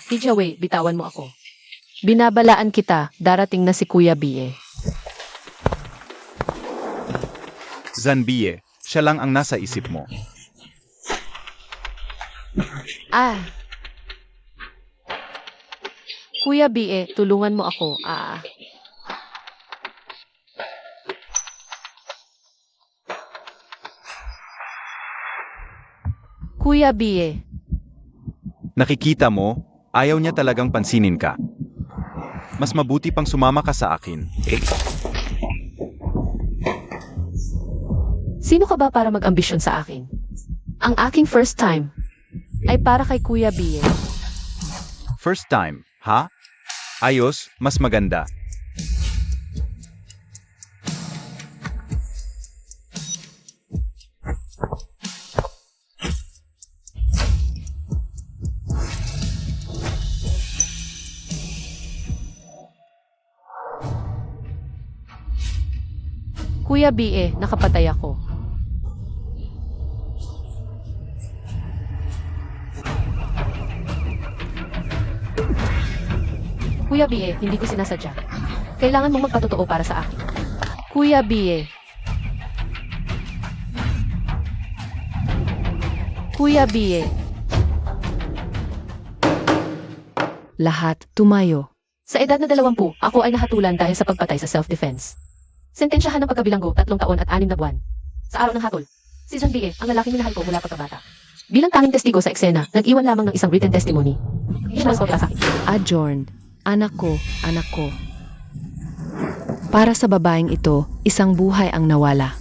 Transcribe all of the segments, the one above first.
Hijaway, bitawan mo ako. Binabalaan kita, darating na si Kuya Bie. Zanbie, siya lang ang nasa isip mo. Ah. Kuya Bie, tulungan mo ako. Kuya Bie. Nakikita mo, ayaw niya talagang pansinin ka. Mas mabuti pang sumama ka sa akin. Sino ka ba para mag-ambisyon sa akin? Ang aking first time ay para kay Kuya Bie. First time, ha? Ayos, mas maganda. Kuya Bie, nakapatay ako. Kuya Bie, hindi ko sinasadya. Kailangan mong magpatotoo para sa akin. Kuya Bie. Kuya Bie. Lahat tumayo. Sa edad na 20, ako ay nahatulan dahil sa pagpatay sa self-defense. Sentensyahan ng pagkabilanggo 3 taon at 6 na buwan. Sa araw ng hatol, si John Bie, ang lalaking minahal ko mula pagkabata. Bilang tanging testigo sa eksena, nag-iwan lamang ng isang written testimony. Sinasagot sa akin. Adjourned. Anak ko. Para sa babaeng ito, isang buhay ang nawala.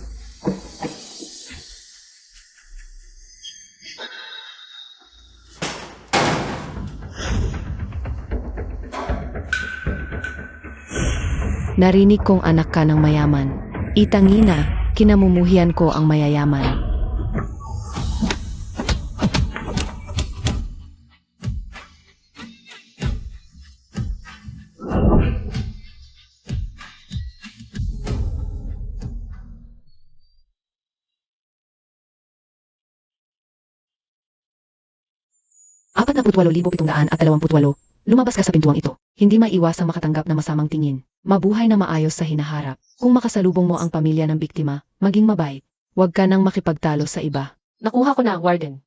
Narinig kong anak ka ng mayaman. Itangina, kinamumuhian ko ang mayayaman. $48,728. Lumabas ka sa pintuang ito. Hindi maiwasang makatanggap na masamang tingin. Mabuhay na maayos sa hinaharap. Kung makasalubong mo ang pamilya ng biktima, maging mabait. Huwag ka nang makipagtalo sa iba. Nakuha ko na, Warden.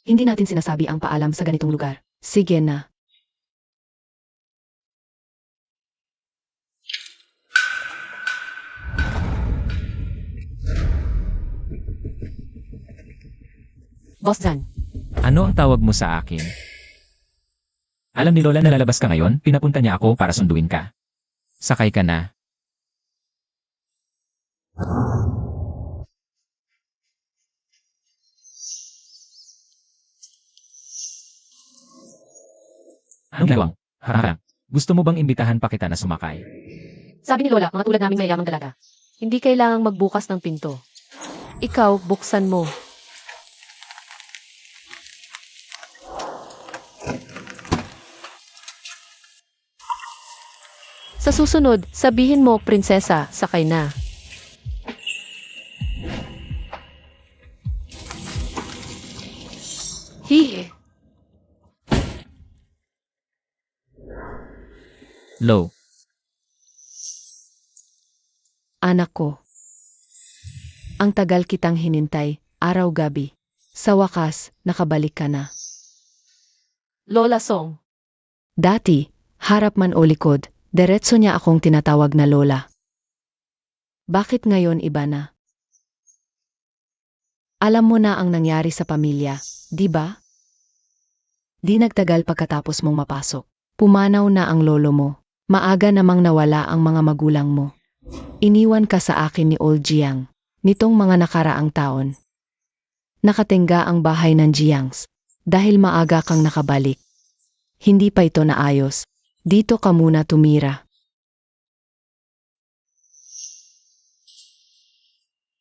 Hindi natin sinasabi ang paalam sa ganitong lugar. Sige na. Boss Jan. Ano ang tawag mo sa akin? Alam ni Lola na lalabas ka ngayon, pinapunta niya ako para sunduin ka. Sakay ka na. Anong ginawang? Harang. Gusto mo bang imbitahan pa kita na sumakay? Sabi ni Lola, mga tulad naming mayamang dalaga. Hindi kailangang magbukas ng pinto. Ikaw, buksan mo. Sa susunod, sabihin mo, prinsesa, sakay na. Hihi. Low. Anak ko. Ang tagal kitang hinintay, araw-gabi. Sa wakas, nakabalik ka na. Lola Song. Dati, harap man o likod, diretso niya akong tinatawag na Lola. Bakit ngayon iba na? Alam mo na ang nangyari sa pamilya, di ba? Di nagtagal pagkatapos mong mapasok. Pumanaw na ang lolo mo. Maaga namang nawala ang mga magulang mo. Iniwan ka sa akin ni Old Jiang. Nitong mga nakaraang taon. Nakatingga ang bahay ng Jiangs. Dahil maaga kang nakabalik. Hindi pa ito naayos. Dito ka muna tumira.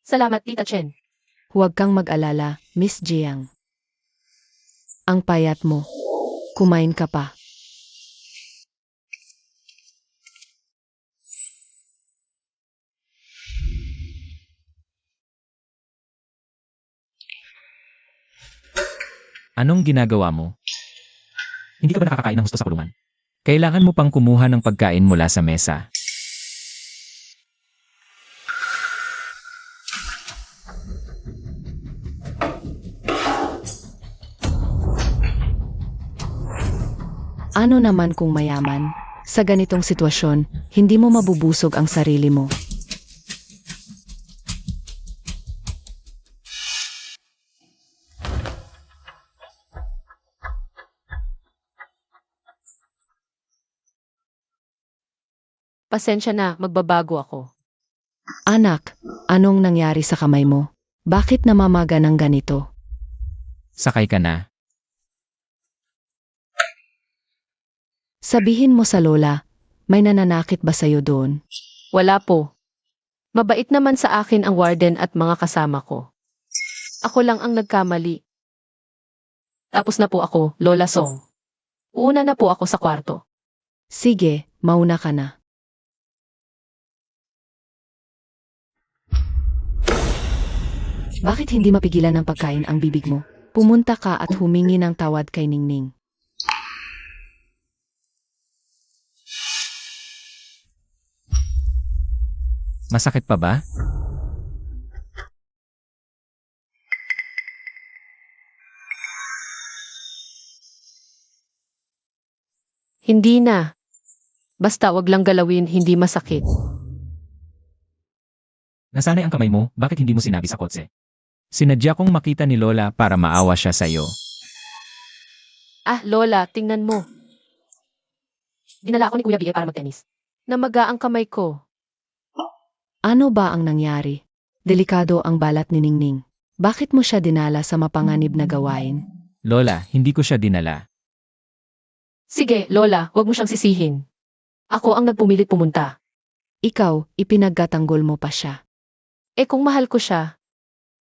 Salamat, Tita Chen. Huwag kang mag-alala, Miss Jiang. Ang payat mo. Kumain ka pa. Anong ginagawa mo? Hindi ka ba nakakakain ng gusto sa kulungan? Kailangan mo pang kumuha ng pagkain mula sa mesa. Ano naman kung mayaman? Sa ganitong sitwasyon, hindi mo mabubusog ang sarili mo. Pasensya na, magbabago ako. Anak, anong nangyari sa kamay mo? Bakit namamaga ng ganito? Sakay ka na. Sabihin mo sa lola, may nananakit ba sa'yo doon? Wala po. Mabait naman sa akin ang warden at mga kasama ko. Ako lang ang nagkamali. Tapos na po ako, Lola Song. Uuna na po ako sa kwarto. Sige, mauna ka na. Bakit hindi mapigilan ng pagkain ang bibig mo? Pumunta ka at humingi ng tawad kay Ningning. Masakit pa ba? Hindi na. Basta wag lang galawin, hindi masakit. Nasanay ang kamay mo, bakit hindi mo sinabi sa kotse? Sinadya kong makita ni Lola para maawa siya sa'yo. Ah, Lola, tingnan mo. Dinala ako ni Kuya Bie para magtenis. Namaga ang kamay ko. Ano ba ang nangyari? Delikado ang balat ni Ningning. Bakit mo siya dinala sa mapanganib na gawain? Lola, hindi ko siya dinala. Sige, Lola, wag mo siyang sisihin. Ako ang nagpumilit pumunta. Ikaw, ipinagkatanggol mo pa siya. Eh kung mahal ko siya,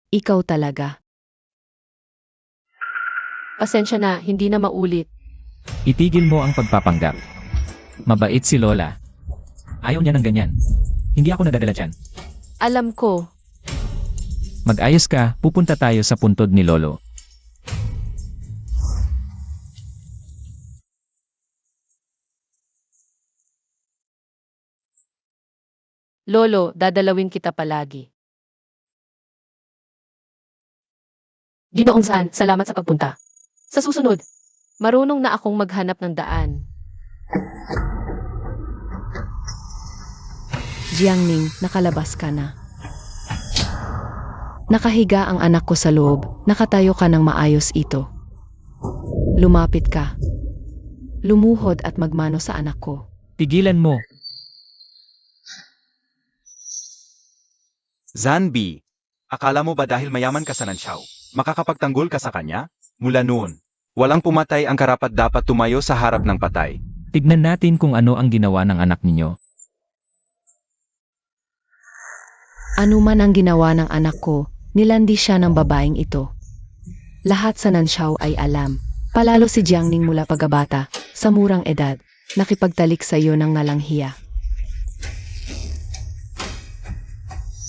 Ikaw talaga. pasensya na, hindi na maulit. Itigil mo ang pagpapanggap. Mabait si Lola. Ayaw niya ng ganyan. Hindi ako nadadala dyan. Alam ko, Mag-ayos ka, pupunta tayo sa puntod ni Lolo. Lolo, dadalawin kita palagi. Ginoong San, salamat sa pagpunta. Sa susunod, marunong na akong maghanap ng daan. Jiangning, nakalabas ka na. Nakahiga ang anak ko sa loob, nakatayo ka ng maayos ito. Lumapit ka. Lumuhod at magmano sa anak ko. Tigilan mo. Zanbi, akala mo ba dahil mayaman ka sa Nanxiao, makakapagtanggol ka sa kanya? Mula noon, walang pumatay ang karapat-dapat tumayo sa harap ng patay. Tignan natin kung ano ang ginawa ng anak ninyo. Ano man ang ginawa ng anak ko, nilandi siya ng babaeng ito. Lahat sa Nanxiao ay alam. Palalo si Jiangning mula pagkabata, sa murang edad, nakipagtalik sa iyo ng ngalanghiya.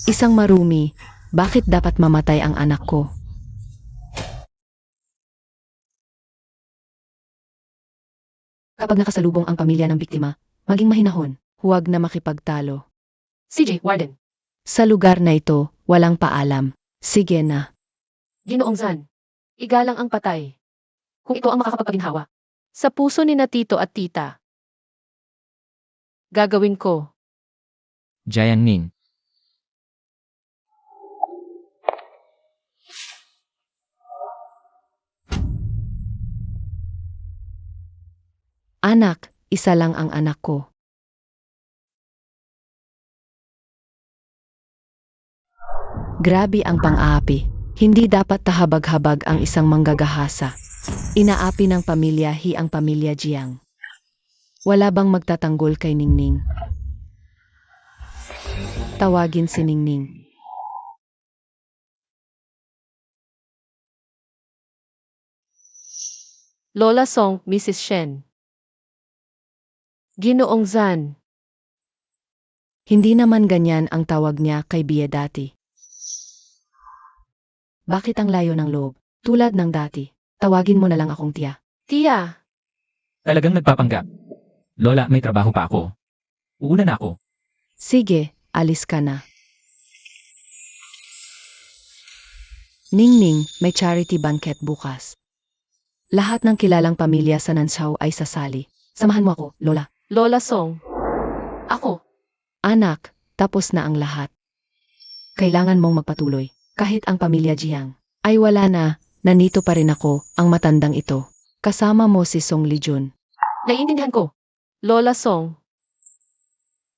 Isang marumi, bakit dapat mamatay ang anak ko? Kapag nakasalubong ang pamilya ng biktima, maging mahinahon, huwag na makipagtalo. CJ, Warden. Sa lugar na ito, walang paalam. Sige na. Ginoong San, igalang ang patay. Kung ito ang makakapagpaginhawa. Sa puso ni na tito at tita. Gagawin ko. Jiangning. Anak, isa lang ang anak ko. Grabe ang pang-aapi. Hindi dapat tahabag-habag ang isang manggagahasa. Inaapi ng pamilya ang pamilya Jiang. Wala bang magtatanggol kay Ningning? Tawagin si Ningning. Lola Song, Mrs. Shen. Ginoong Zan. Hindi naman ganyan ang tawag niya kay Bia dati. Bakit ang layo ng loob? Tulad ng dati, tawagin mo na lang akong tiya. Tia. Talagang nagpapanggap. Lola, may trabaho pa ako. Uuna na ako. Sige, alis ka na. Ningning, may charity banquet bukas. Lahat ng kilalang pamilya sa Nanshaw ay sasali. Samahan mo ako, Lola. Lola Song. Ako. Anak, tapos na ang lahat. Kailangan mong magpatuloy. Kahit ang pamilya Jiang ay wala na, nanito pa rin ako, ang matandang ito. Kasama mo si Song Lijun. Naiintindihan ko. Lola Song.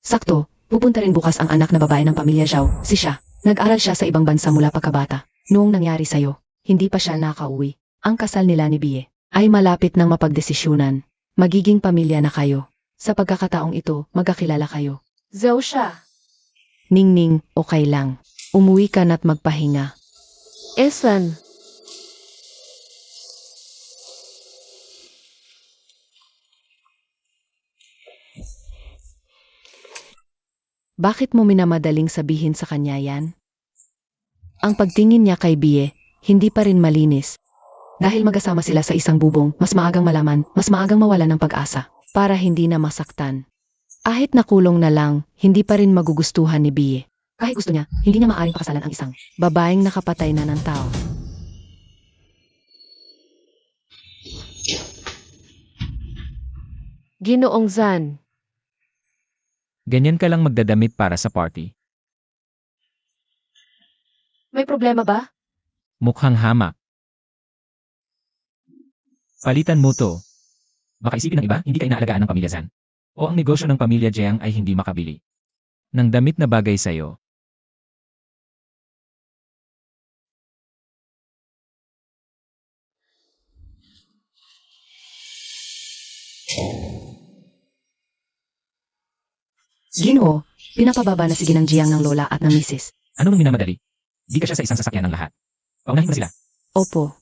Sakto, pupunta rin bukas ang anak na babae ng pamilya Zhao, si Xia. Nag-aral siya sa ibang bansa mula pagkabata. Noong nangyari sa'yo, hindi pa siya nakauwi. Ang kasal nila ni Bie ay malapit nang mapagdesisyunan. Magiging pamilya na kayo. Sa pagkakataong ito, magkakilala kayo. Zhao siya. Ningning, okay lang. Umuwi ka na't magpahinga. Esan. Bakit mo minamadaling sabihin sa kanya yan? Ang pagtingin niya kay Bie, hindi pa rin malinis. Dahil magkasama sila sa isang bubong, mas maagang malaman, mas maagang mawala ng pag-asa, para hindi na masaktan. Ahit nakulong na lang, hindi pa rin magugustuhan ni Bie. Kahit gusto niya, hindi niya maaaring pakasalan ang isang babaeng nakapatay na ng tao. Ginoong Zan. Ganyan ka lang magdadamit para sa party. May problema ba? Mukhang hamak. Palitan mo to. Baka isipin ng iba, hindi ka inaalagaan ng pamilya Zan. O ang negosyo ng pamilya Jiang ay hindi makabili. Ng damit na bagay sa'yo. Ginoo, pinapababa na si Ginang Jiang ng lola at ng misis. Ano nang minamadali? Di ka siya sa isang sasakyan ng lahat. Paunahin mo na sila. Opo.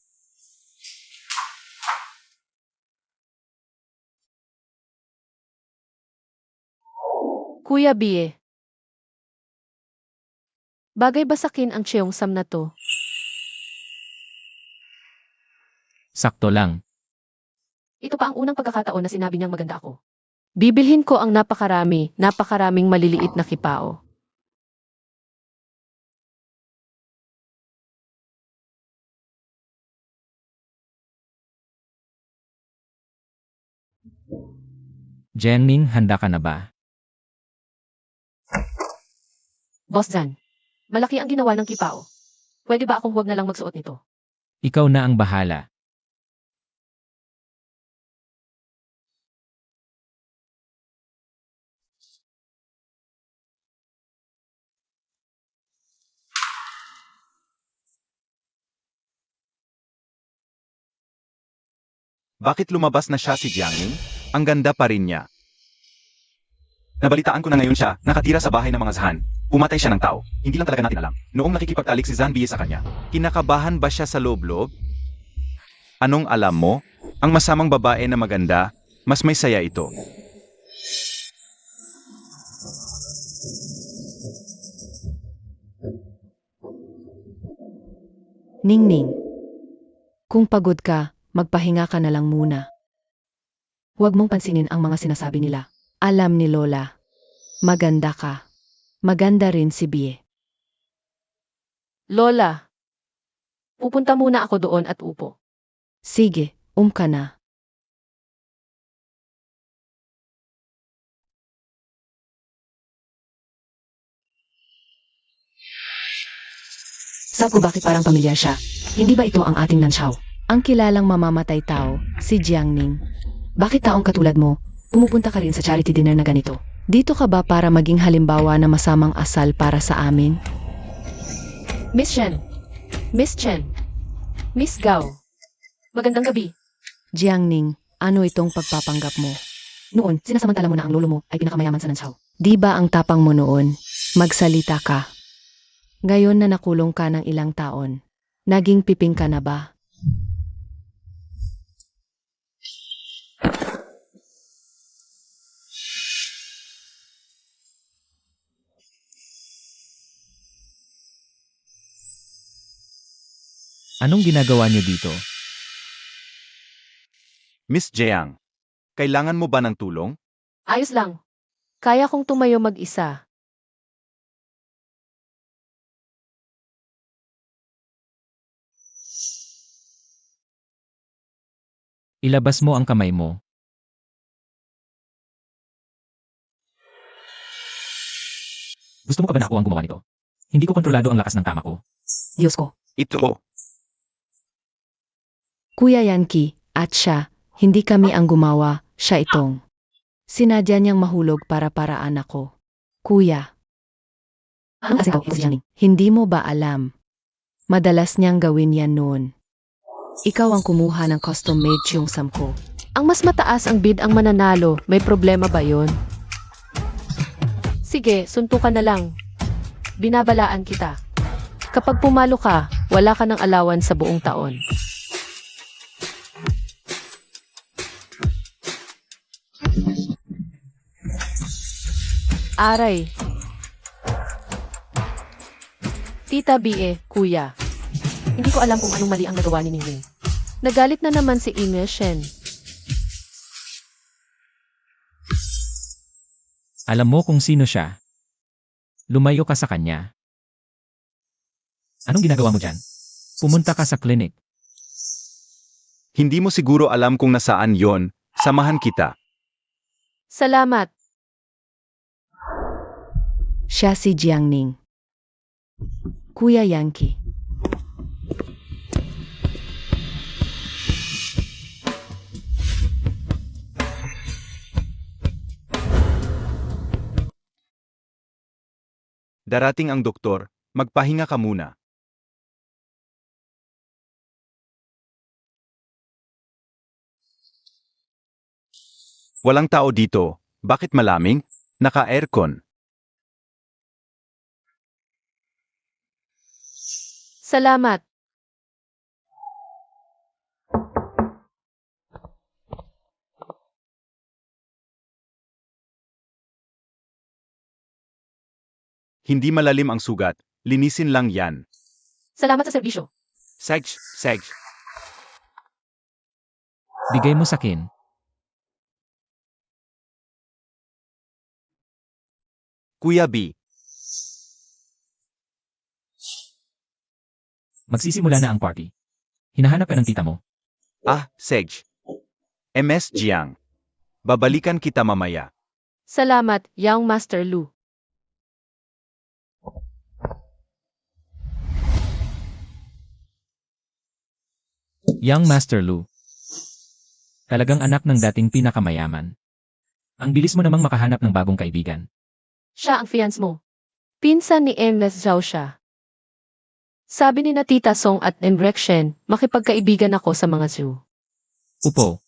Kuya Bie. Bagay ba sakin ang Cheongsam na to? Sakto lang. Ito pa ang unang pagkakataon na sinabi niyang maganda ako. Bibilhin ko ang napakaraming maliliit na kipao. Jiangning, handa ka na ba? Boss Zan, malaki ang ginawa ng kipao. Pwede ba akong huwag na lang magsuot nito? Ikaw na ang bahala. Bakit lumabas na siya si Jiangning? Ang ganda pa rin niya. Nabalitaan ko na ngayon siya, nakatira sa bahay ng mga Zhan. Pumatay siya ng tao. Hindi lang talaga natin alam. Noong nakikipagtalik si Zhan Bie sa kanya, kinakabahan ba siya sa loob-loob? Anong alam mo? Ang masamang babae na maganda, mas may saya ito. Ningning. Kung pagod ka, magpahinga ka na lang muna. Huwag mong pansinin ang mga sinasabi nila. Alam ni Lola. Maganda ka. Maganda rin si Bie. Lola, pupunta muna ako doon at upo. Sige, ka na. Sabi ko bakit parang pamilyar siya? Hindi ba ito ang ating Nanshaw? Ang kilalang mamamatay tao, si Jiangning. Bakit taong katulad mo, pumupunta ka rin sa charity dinner na ganito? Dito ka ba para maging halimbawa na masamang asal para sa amin? Miss Chen. Miss Chen. Miss Gao. Magandang gabi. Jiangning, ano itong pagpapanggap mo? Noon, sinasamantala mo na ang lolo mo ay pinakamayaman sa Nanshaw. Di ba ang tapang mo noon? Magsalita ka. Ngayon na nakulong ka ng ilang taon, naging piping ka na ba? Anong ginagawa niyo dito? Miss Jiang, Kailangan mo ba ng tulong? Ayos lang. Kaya kong tumayo mag-isa. Ilabas mo ang kamay mo. Gusto mo ka ba na ako ang gumawa nito? Hindi ko kontrolado ang lakas ng tama ko. Diyos ko. Ito. Kuya Yankee, at siya, hindi kami ang gumawa, siya itong. Sinadya niyang mahulog para paraan ako. Kuya, Ang asikaw, hindi mo ba alam? Madalas niyang gawin yan noon. Ikaw ang kumuha ng custom-made cheongsam ko. Ang mas mataas ang bid ang mananalo. May problema ba yon? Sige, suntukan na lang. Binabalaan kita. Kapag pumalo ka, wala ka ng alawan sa buong taon. Aray. Tita Bie, kuya. Hindi ko alam kung anong mali ang nagawa ni Ningning. Nagalit na naman si Ime Shen. Alam mo kung sino siya. Lumayo ka sa kanya. Anong ginagawa mo dyan? Pumunta ka sa clinic. Hindi mo siguro alam kung nasaan yon. Samahan kita. Salamat. Siya si Jiangning. Kuya Yankee. Darating ang doktor, magpahinga ka muna. Walang tao dito. Bakit malamig? Naka-aircon. Salamat. Hindi malalim ang sugat. Linisin lang yan. Salamat sa serbisyo. Seg. Bigay mo sa akin. Kuya B, Magsisimula na ang party. Hinahanap ka ng tita mo. Seg. MS Jiang. Babalikan kita mamaya. Salamat, Young Master Lu. Young Master Lu. Talagang anak ng dating pinakamayaman. Ang bilis mo namang makahanap ng bagong kaibigan. Siya ang fiance mo. Pinsan ni Ernest Zhao siya. Sabi ni na Tita Song at Embrek Shen, makipagkaibigan ako sa mga zoo. Upo.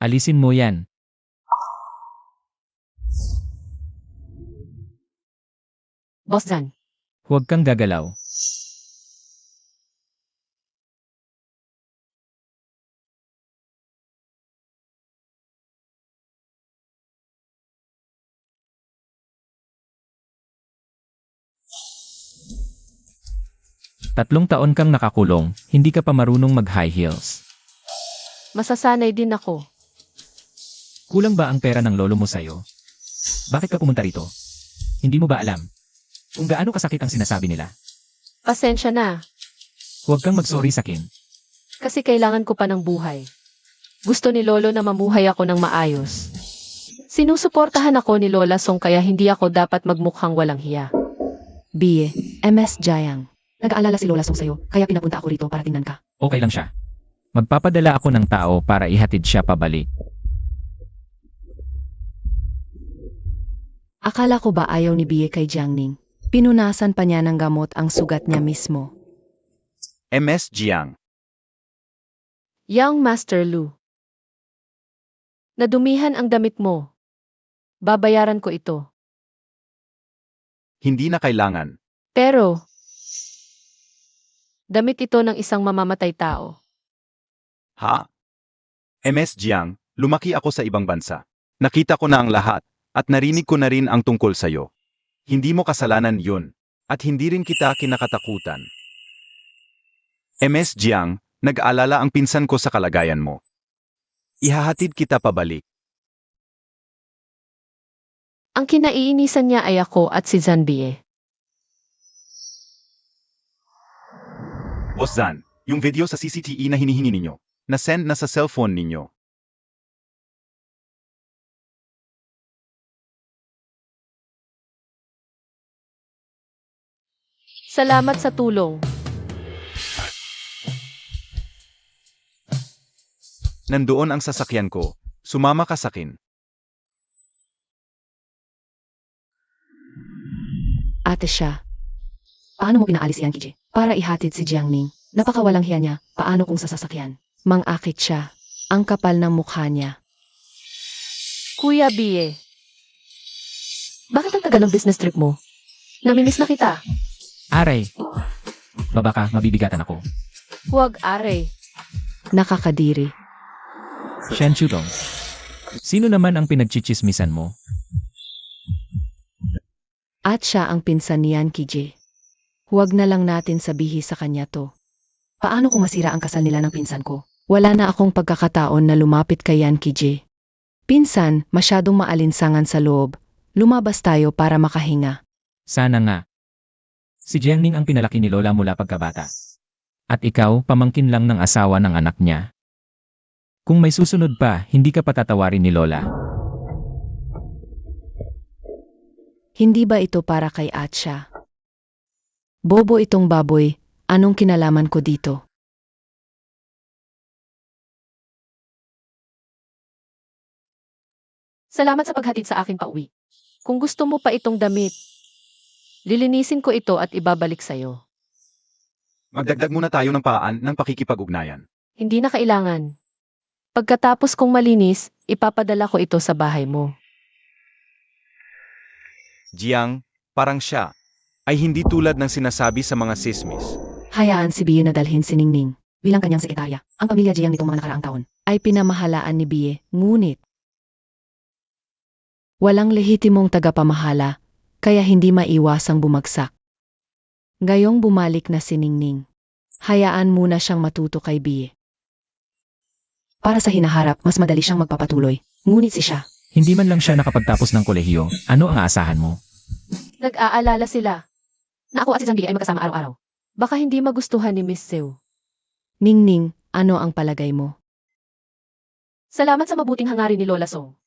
Alisin mo yan. Boss Zan. Huwag kang gagalaw. Tatlong taon kang nakakulong, hindi ka pa marunong mag-high heels. Masasanay din ako. Kulang ba ang pera ng lolo mo sa'yo? Bakit ka pumunta rito? Hindi mo ba alam kung gaano kasakit ang sinasabi nila? Pasensya na, Huwag kang mag-sorry sa akin. kasi kailangan ko pa ng buhay. Gusto ni Lolo na mamuhay ako ng maayos. Sinusuportahan ako ni Lola Song kaya hindi ako dapat magmukhang walang hiya. Bie, MS Jiang. Nag-aalala si Lola Song sa'yo, kaya pinapunta ako rito para tingnan ka. Okay lang siya. Magpapadala ako ng tao para ihatid siya pabalik. Akala ko ba ayaw ni Bie kay Jiangning? Pinunasan pa niya ng gamot ang sugat niya mismo. MS Jiang. Young Master Lu. Nadumihan ang damit mo. Babayaran ko ito. Hindi na kailangan. Pero, damit ito ng isang mamamatay tao. Ha? MS Jiang, lumaki ako sa ibang bansa. Nakita ko na ang lahat, at narinig ko na rin ang tungkol sa'yo. Hindi mo kasalanan yun. At hindi rin kita kinakatakutan. MS Jiang, nag-aalala ang pinsan ko sa kalagayan mo. Ihahatid kita pabalik. Ang kinaiinisan niya ay ako at si Zanbie. Boss Zan, yung video sa CCTV na hinihingi ninyo, na-send na sa cellphone ninyo. Salamat sa tulong. Nandoon ang sasakyan ko. Sumama ka sa akin. Ate siya. Paano mo pinaalis yan, Kiji? Para ihatid si Jiangning. Napakawalang hiya niya. Paano kung sa sasakyan? Mang-akit siya. Ang kapal ng mukha niya. Kuya Bie. Bakit ang tagal ng business trip mo? Namimiss na kita. Aray! Baba ka, mabibigatan ako. Huwag, Are. Nakakadiri. Shen Chudong. Sino naman ang pinagchichismisan mo? At siya ang pinsan niyan, Kiji. Huwag na lang natin sabihin sa kanya to. Paano kung masira ang kasal nila ng pinsan ko? Wala na akong pagkakataon na lumapit kay Yan, Kiji. Pinsan, masyadong maalinsangan sa loob. Lumabas tayo para makahinga. Sana nga. Si Jiangning ang pinalaki ni Lola mula pagkabata. At ikaw, pamangkin lang ng asawa ng anak niya. Kung may susunod pa, hindi ka patatawarin ni Lola. Hindi ba ito para kay Atsya? Bobo itong baboy, anong kinalaman ko dito? Salamat sa paghatid sa akin pauwi. Kung gusto mo pa itong damit, lilinisin ko ito at ibabalik sa'yo. Magdagdag muna tayo ng paraan ng pakikipag-ugnayan. Hindi na kailangan. Pagkatapos kong malinis, ipapadala ko ito sa bahay mo. Jiang, parang siya, ay hindi tulad ng sinasabi sa mga sismis. Hayaan si Biye na dalhin si Ningning. Bilang kanyang sekretarya, ang pamilya Jiang nitong mga nakaraang taon ay pinamahalaan ni Biye, ngunit walang lehitimong tagapamahala, kaya hindi maiwasang bumagsak. Ngayong bumalik na si Ningning, hayaan muna siyang matuto kay Biye. Para sa hinaharap, mas madali siyang magpapatuloy, ngunit si siya. Hindi man lang siya nakapagtapos ng kolehiyo, ano ang aasahan mo? Nag-aalala sila na ako at si Zanbie ay magkasama araw-araw. Baka hindi magustuhan ni Miss Seo. Ningning, ano ang palagay mo? Salamat sa mabuting hangarin ni Lola Song.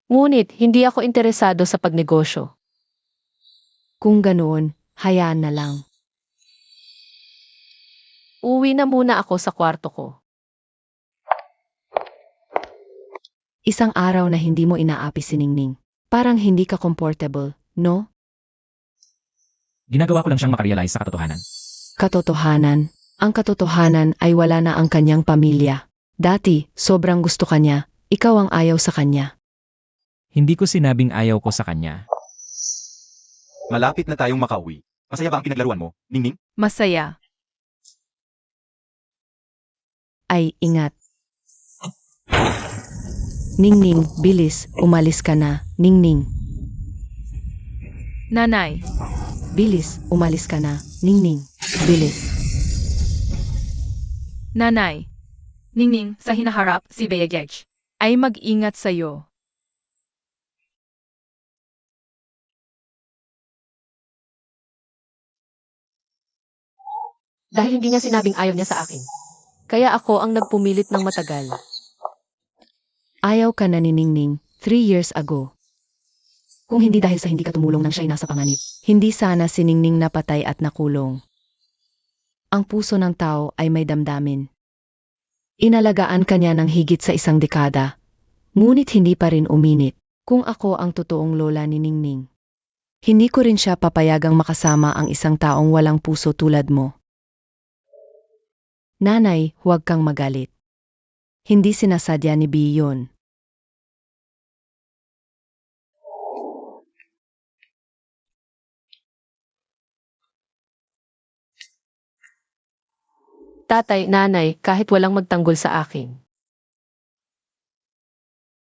Ngunit, hindi ako interesado sa pagnegosyo. Kung ganoon, hayaan na lang. Uwi na muna ako sa kwarto ko. Isang araw na hindi mo inaapi si Ningning. Parang hindi ka comfortable, no? Ginagawa ko lang siyang makarealize sa katotohanan. Katotohanan. Ang katotohanan ay wala na ang kanyang pamilya. Dati, sobrang gusto kanya, ikaw ang ayaw sa kanya. Hindi ko sinabing ayaw ko sa kanya. Malapit na tayong makauwi. Masaya ba ang pinaglaruan mo, Ningning? Masaya. Ay, ingat. Ningning, bilis, umalis ka na, Ningning. Nanay, Bilis, umalis ka na, Ningning. Bilis. nanay. Ningning, sa hinaharap, si Beyagej ay mag-ingat sa'yo. Dahil hindi niya sinabing ayaw niya sa akin. Kaya ako ang nagpumilit ng matagal. Ayaw ka na ni Ningning, 3 years ago. Kung hindi dahil sa hindi ka tumulong nang siya'y nasa panganib, hindi sana si Ningning napatay at nakulong. Ang puso ng tao ay may damdamin. Inalagaan ka niya ng higit sa 1 dekada, ngunit hindi pa rin uminit. Kung ako ang totoong lola ni Ningning, hindi ko rin siya papayagang makasama ang isang taong walang puso tulad mo. Nanay, huwag kang magalit. Hindi sinasadya ni Bee yun. Tatay, nanay, kahit walang magtanggol sa akin.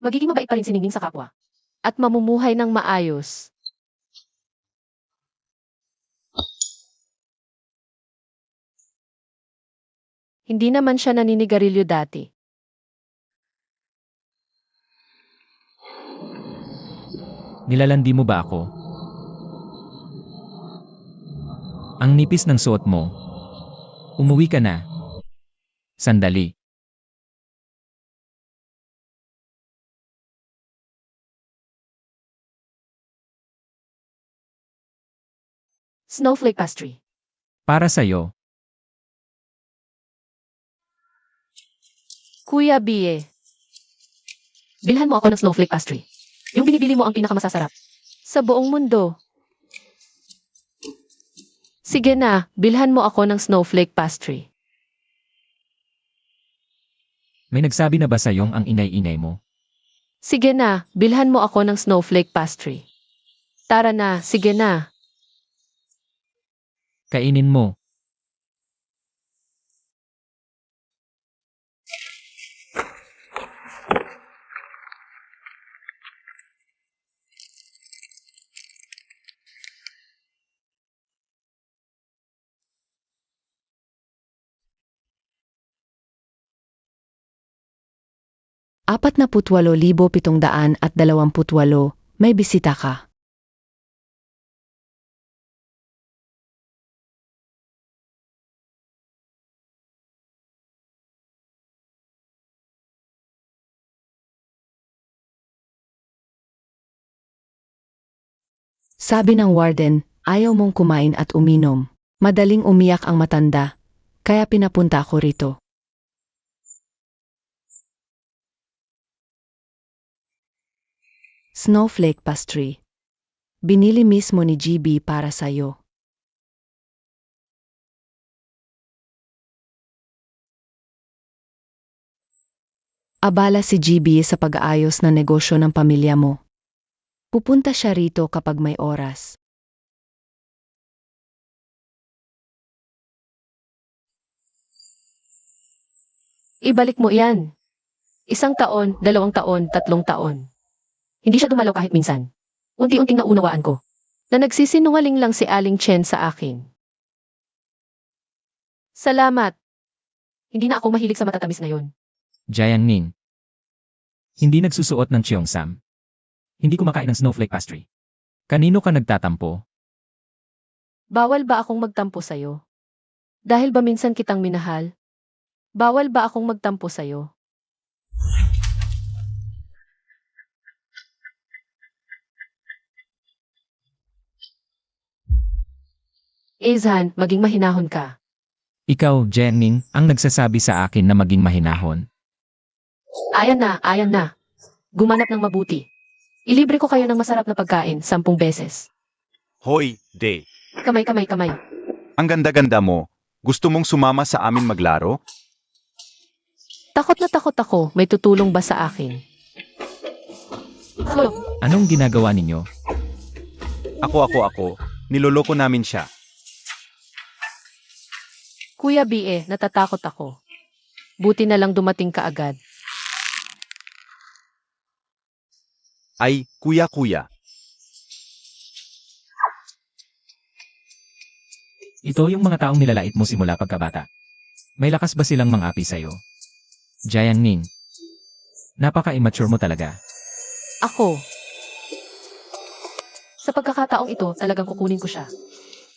Magiging mabait pa rin si Ningning sa kapwa. At mamumuhay ng maayos. Hindi naman siya naninigarilyo dati. Nilalandi mo ba ako? Ang nipis ng suot mo. Umuwi ka na. Sandali. Snowflake pastry. Para sa'yo. Kuya Bie. Bilhan mo ako ng snowflake pastry. Yung binibili mo ang pinakamasasarap. Sa buong mundo. Sige na, bilhan mo ako ng snowflake pastry. May nagsabi na ba sa'yong ang ingay-ingay mo? Sige na, bilhan mo ako ng snowflake pastry. Tara na, sige na. Kainin mo. Apat na 48,728, may bisita ka. Sabi ng warden, ayaw mong kumain at uminom. Madaling umiyak ang matanda, kaya pinapunta ako rito. Snowflake pastry. Binili mismo ni GB para sa'yo. Abala si GB sa pag-aayos ng negosyo ng pamilya mo. Pupunta siya rito kapag may oras. Ibalik mo iyan. 1 taon, 2 taon, 3 taon. Hindi siya dumalaw kahit minsan. Unti-unting naunawaan ko na nagsisinungaling lang si Aling Chen sa akin. Salamat. Hindi na ako mahilig sa matatamis ngayon. Jiangning. Hindi nagsusuot ng Cheongsam. Hindi kumakain ng snowflake pastry. Kanino ka nagtatampo? Bawal ba akong magtampo sa'yo? Dahil ba minsan kitang minahal? Bawal ba akong magtampo sa'yo? Izhan, maging mahinahon ka. Ikaw, Jiangning, ang nagsasabi sa akin na maging mahinahon. Ayan na. Gumanap ng mabuti. Ilibre ko kayo ng masarap na pagkain 10 beses. Hoy, De. Kamay. Ang ganda-ganda mo. Gusto mong sumama sa amin maglaro? Takot na takot ako, may tutulong ba sa akin? Hello, Anong ginagawa ninyo? Ako. Niloloko namin siya. Kuya Bie, natatakot ako. Buti na lang dumating ka agad. Ay, kuya. Ito yung mga taong nilalait mo simula pagkabata. May lakas ba silang mang-api sa'yo? Jiangning. Napaka-immature mo talaga. Ako. Sa pagkakataong ito, talagang kukunin ko siya.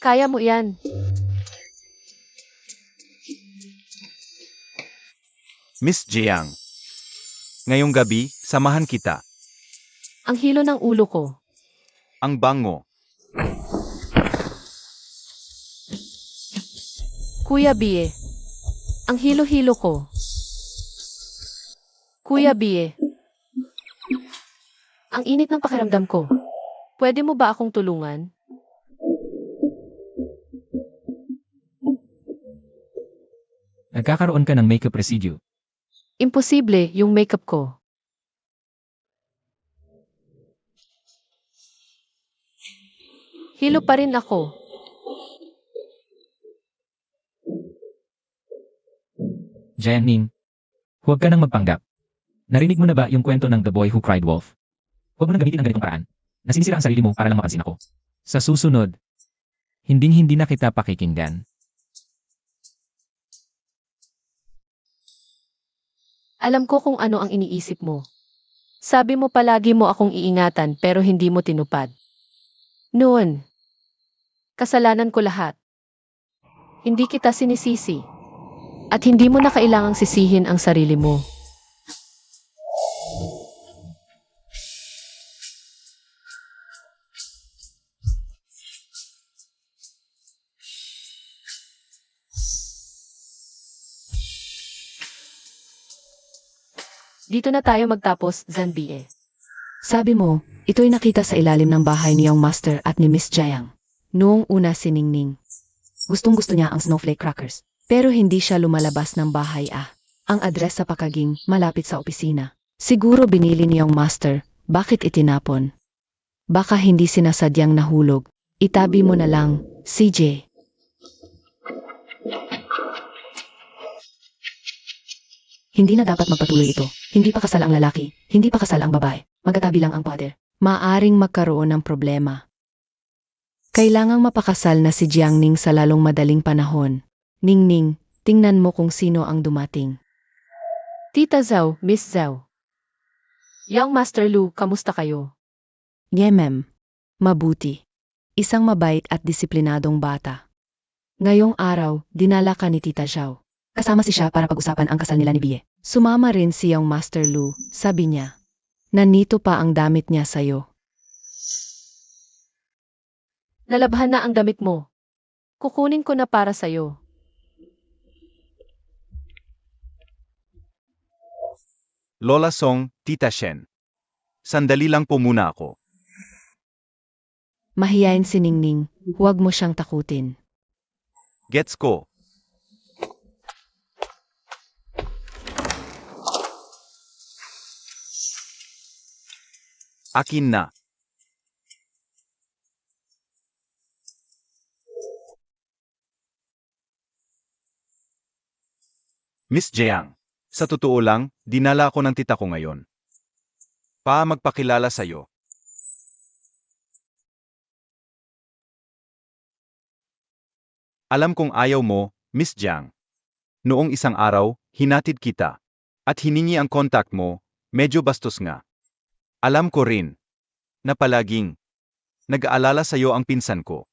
Kaya mo yan. Miss Jiang. Ngayong gabi, samahan kita. Ang hilo ng ulo ko. Ang bango. Kuya Bie. Ang hilo-hilo ko. Kuya Bie. Ang init ng pakiramdam ko. Pwede mo ba akong tulungan? Nagkakaroon ka ng makeup residue. Imposible yung makeup ko. Hilo pa rin ako. Jiangning. Huwag ka nang magpanggap. Narinig mo na ba yung kwento ng The Boy Who Cried Wolf? Huwag mo nang gamitin ang ganitong paraan. Nasinisira ang sarili mo para lang mapansin ako. Sa susunod, hindi na kita pakikinggan. Alam ko kung ano ang iniisip mo. Sabi mo palagi mo akong iingatan pero hindi mo tinupad. Noon, kasalanan ko lahat. Hindi kita sinisisi. At hindi mo na kailangang sisihin ang sarili mo. Dito na tayo magtapos, Zanbie. Sabi mo, ito'y nakita sa ilalim ng bahay niyang master at ni Miss Jiang. Noong una si Ningning. Gustong-gusto niya ang snowflake crackers. Pero hindi siya lumalabas ng bahay Ang address sa Pakaging, malapit sa opisina. Siguro binili niyang master, bakit itinapon? Baka hindi sinasadyang nahulog. Itabi mo na lang, CJ. Hindi na dapat magpatuloy ito. Hindi pa kasal ang lalaki, hindi pa kasal ang babae. Magkatabi lang ang pader. Maaring magkaroon ng problema. Kailangang mapakasal na si Jiangning sa lalong madaling panahon. Ningning, tingnan mo kung sino ang dumating. Tita Zhao, Miss Zhao. Young Master Lu, kamusta kayo? Yemem. Mabuti. Isang mabait at disiplinadong bata. Ngayong araw, dinala ka ni Tita Zhao. Kasama si siya para pag-usapan ang kasal nila ni Bie. Sumama rin si Young Master Lu, sabi niya. Nandito pa ang damit niya sa'yo. Nalabhan na ang damit mo. Kukunin ko na para sa'yo. Lola Song, Tita Shen. Sandali lang po muna ako. Mahiyain si Ningning, huwag mo siyang takutin. Gets ko. Akin na. Miss Jiang, sa totoo lang, dinala ako ng tita ko ngayon. Magpakilala sa'yo. Alam kong ayaw mo, Miss Jiang. Noong isang araw, hinatid kita. At hiningi ang contact mo, medyo bastos nga. Alam ko rin, na palaging, nag-aalala sa'yo ang pinsan ko.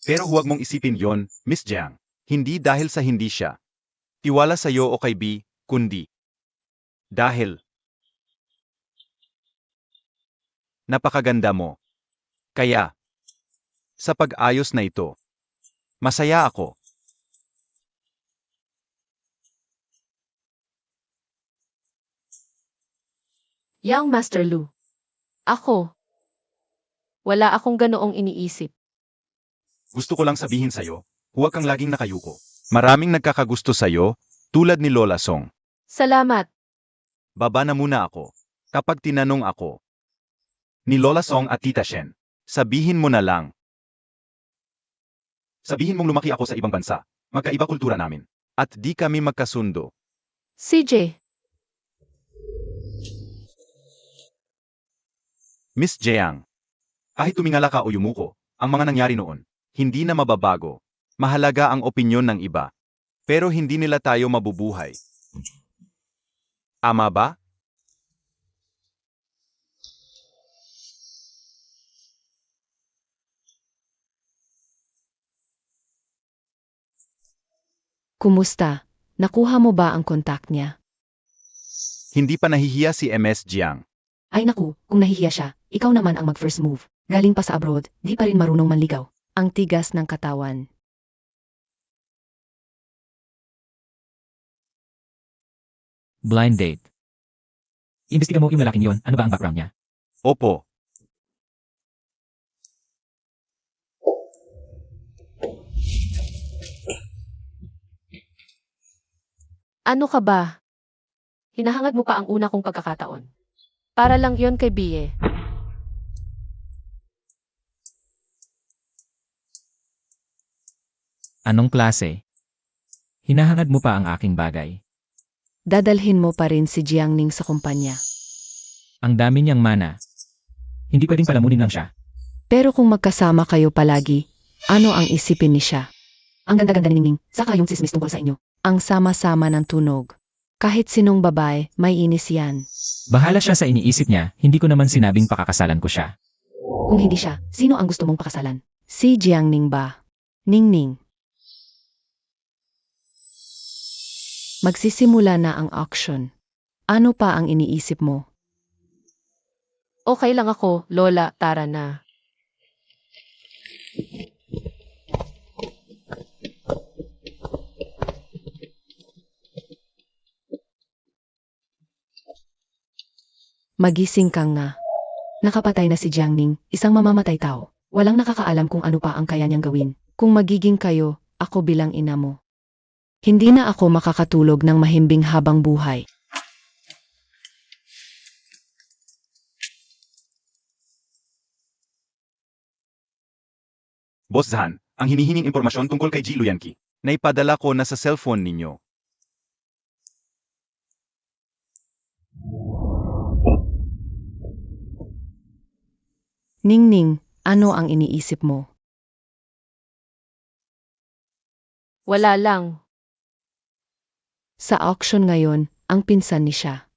Pero huwag mong isipin yon, Miss Jiang. Hindi dahil sa hindi siya. Tiwala sa'yo o kay B, kundi. Dahil. Napakaganda mo. Kaya. Sa pag-ayos na ito. Masaya ako. Young Master Lu. Ako. Wala akong ganoong iniisip. Gusto ko lang sabihin sa'yo, huwag kang laging nakayuko. Maraming nagkakagusto sa'yo, tulad ni Lola Song. Salamat. Baba na muna ako. Kapag tinanong ako ni Lola Song at Tita Shen, sabihin mo na lang. Sabihin mong lumaki ako sa ibang bansa, magkaiba kultura namin, at di kami magkasundo. CJ. Miss Jiang, kahit tumingala ka o yumuko, ang mga nangyari noon, hindi na mababago. Mahalaga ang opinyon ng iba. Pero hindi nila tayo mabubuhay. Ama ba? Kumusta? Nakuha mo ba ang kontak niya? Hindi pa nahihiya si MS Jiang. Ay naku, kung nahihiya siya, ikaw naman ang mag-first move. Galing pa sa abroad, di pa rin marunong manligaw. Ang tigas ng katawan. Blind date. Imbestiga mo yung lalaking yon, ano ba ang background niya? Opo. Ano ka ba? Hinahangad mo pa ang una kong pagkakataon. Para lang yon kay Bie. Anong klase? Hinahangad mo pa ang aking bagay. Dadalhin mo pa rin si Jiangning sa kumpanya. Ang dami niyang mana. Hindi pwedeng palamunin lang siya. Pero kung magkasama kayo palagi, ano ang isipin ni siya? Ang ganda-ganda ni Ningning, saka yung sismis tungkol sa inyo. Ang sama-sama ng tunog. Kahit sinong babae, may inis yan. Bahala siya sa iniisip niya, hindi ko naman sinabing pakakasalan ko siya. Kung hindi siya, sino ang gusto mong pakasalan? Si Jiangning ba? Ningning. Magsisimula na ang auction. Ano pa ang iniisip mo? Okay lang ako, Lola, tara na. Magising kang nga. Nakapatay na si Jiangning, isang mamamatay tao. Walang nakakaalam kung ano pa ang kaya niyang gawin. Kung magiging kayo, ako bilang ina mo. Hindi na ako makakatulog ng mahimbing habang buhay. Boss Zhan, ang hinihinging impormasyon tungkol kay Ji Luyanqi. Naipadala ko na sa cellphone ninyo. Ningning, ano ang iniisip mo? Wala lang. Sa auction ngayon, ang pinsan ni siya.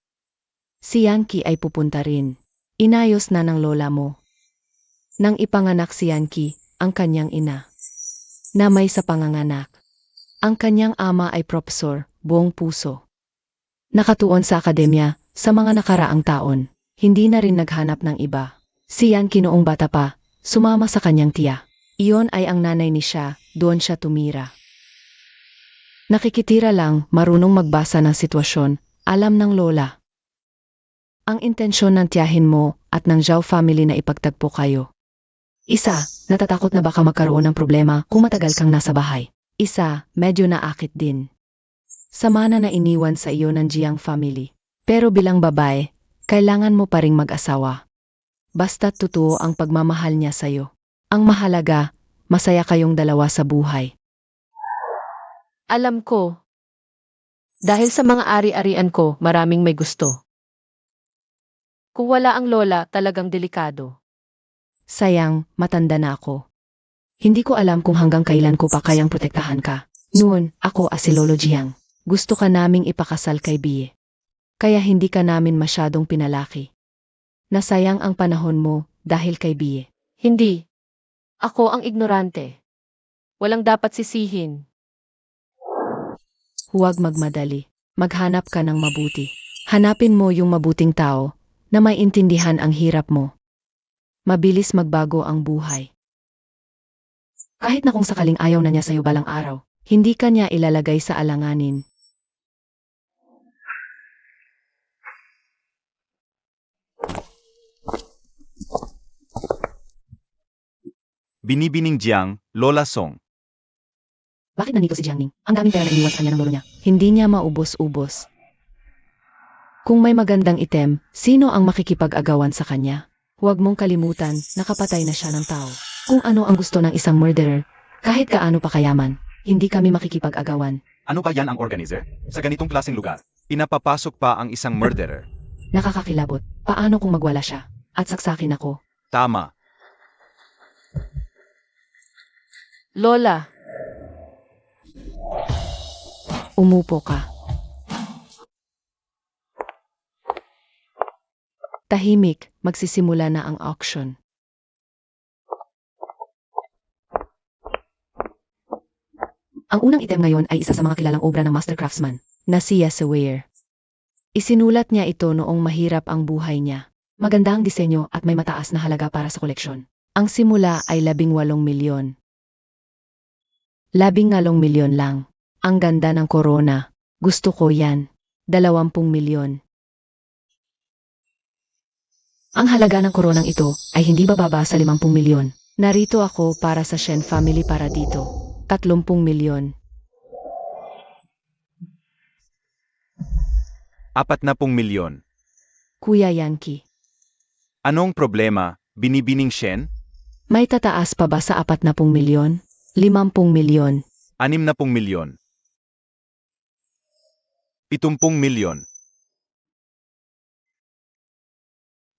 Si Yanki ay pupunta rin. Inayos na ng lola mo. Nang ipanganak si Yanki, ang kanyang ina. Na may sa panganganak. Ang kanyang ama ay propesor, buong puso. Nakatuon sa akademya, sa mga nakaraang taon. Hindi na rin naghanap ng iba. Si Yanki noong bata pa, sumama sa kanyang tiya. Iyon ay ang nanay ni siya, doon siya tumira. Nakikitira lang, marunong magbasa ng sitwasyon, alam ng lola. Ang intensyon ng tiyahin mo at ng Zhao family na ipagtagpo kayo. Isa, natatakot na baka magkaroon ng problema kung matagal kang nasa bahay. Isa, medyo naakit din. Sama na iniwan sa iyo ng Jiang family. Pero bilang babae, kailangan mo pa ring mag-asawa. Basta't totoo ang pagmamahal niya sa'yo. Ang mahalaga, masaya kayong dalawa sa buhay. Alam ko. Dahil sa mga ari-arian ko, maraming may gusto. Kung wala ang lola, talagang delikado. Sayang, matanda na ako. Hindi ko alam kung hanggang kailan ko pa kayang protektahan ka. Noon, ako si Lolo Jiang. Gusto ka naming ipakasal kay Bie. Kaya hindi ka namin masyadong pinalaki. Nasayang ang panahon mo dahil kay Bie. Hindi. Ako ang ignorante. Walang dapat sisihin. Huwag magmadali. Maghanap ka ng mabuti. Hanapin mo yung mabuting tao na may intindihan ang hirap mo. Mabilis magbago ang buhay. Kahit na kung sakaling ayaw na niya sa'yo balang araw, hindi ka niya ilalagay sa alanganin. Binibining Jiang, Lola Song. Bakit nandito si Jiangning? Ang daming pera na iniwan sa kanya ng lolo niya. Hindi niya maubos-ubos. Kung may magandang item, sino ang makikipag-agawan sa kanya? Huwag mong kalimutan, nakapatay na siya ng tao. Kung ano ang gusto ng isang murderer, kahit kaano pa kayaman, hindi kami makikipag-agawan. Ano ba yan ang organizer? Sa ganitong klaseng lugar, pinapapasok pa ang isang murderer. Nakakakilabot. Paano kung magwala siya? At saksakin ako. Tama. Lola, Umupo ka. Tahimik, magsisimula na ang auction. ang unang item ngayon ay isa sa mga kilalang obra ng master craftsman. Na si Yasaware. Isinulat niya ito noong mahirap ang buhay niya. Maganda ang disenyo at may mataas na halaga para sa koleksyon. Ang simula ay 18 milyon. 18 milyon lang. Ang ganda ng korona. Gusto ko yan. 20 milyon. Ang halaga ng koronang ito ay hindi bababa sa 50 milyon. Narito ako para sa Shen family para dito. 30 milyon. 40 milyon. Kuya Yankee. Anong problema, Binibining Shen? May tataas pa ba sa 40 milyon? 50 milyon. 60 milyon. 70 milyon.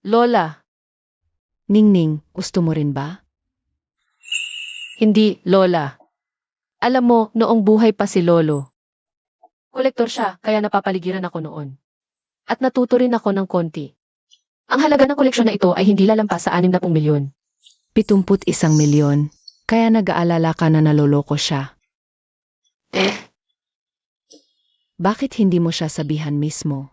Lola, Ningning, gusto mo rin ba? hindi, Lola. Alam mo, noong buhay pa si Lolo, Kolektor siya, kaya napapaligiran ako noon. At natuto rin ako ng konti. Ang halaga ng koleksyon na ito ay hindi lalampas sa 60 milyon. 71 milyon. Kaya nag-aalala ka na naloloko siya. Bakit hindi mo siya sabihan mismo?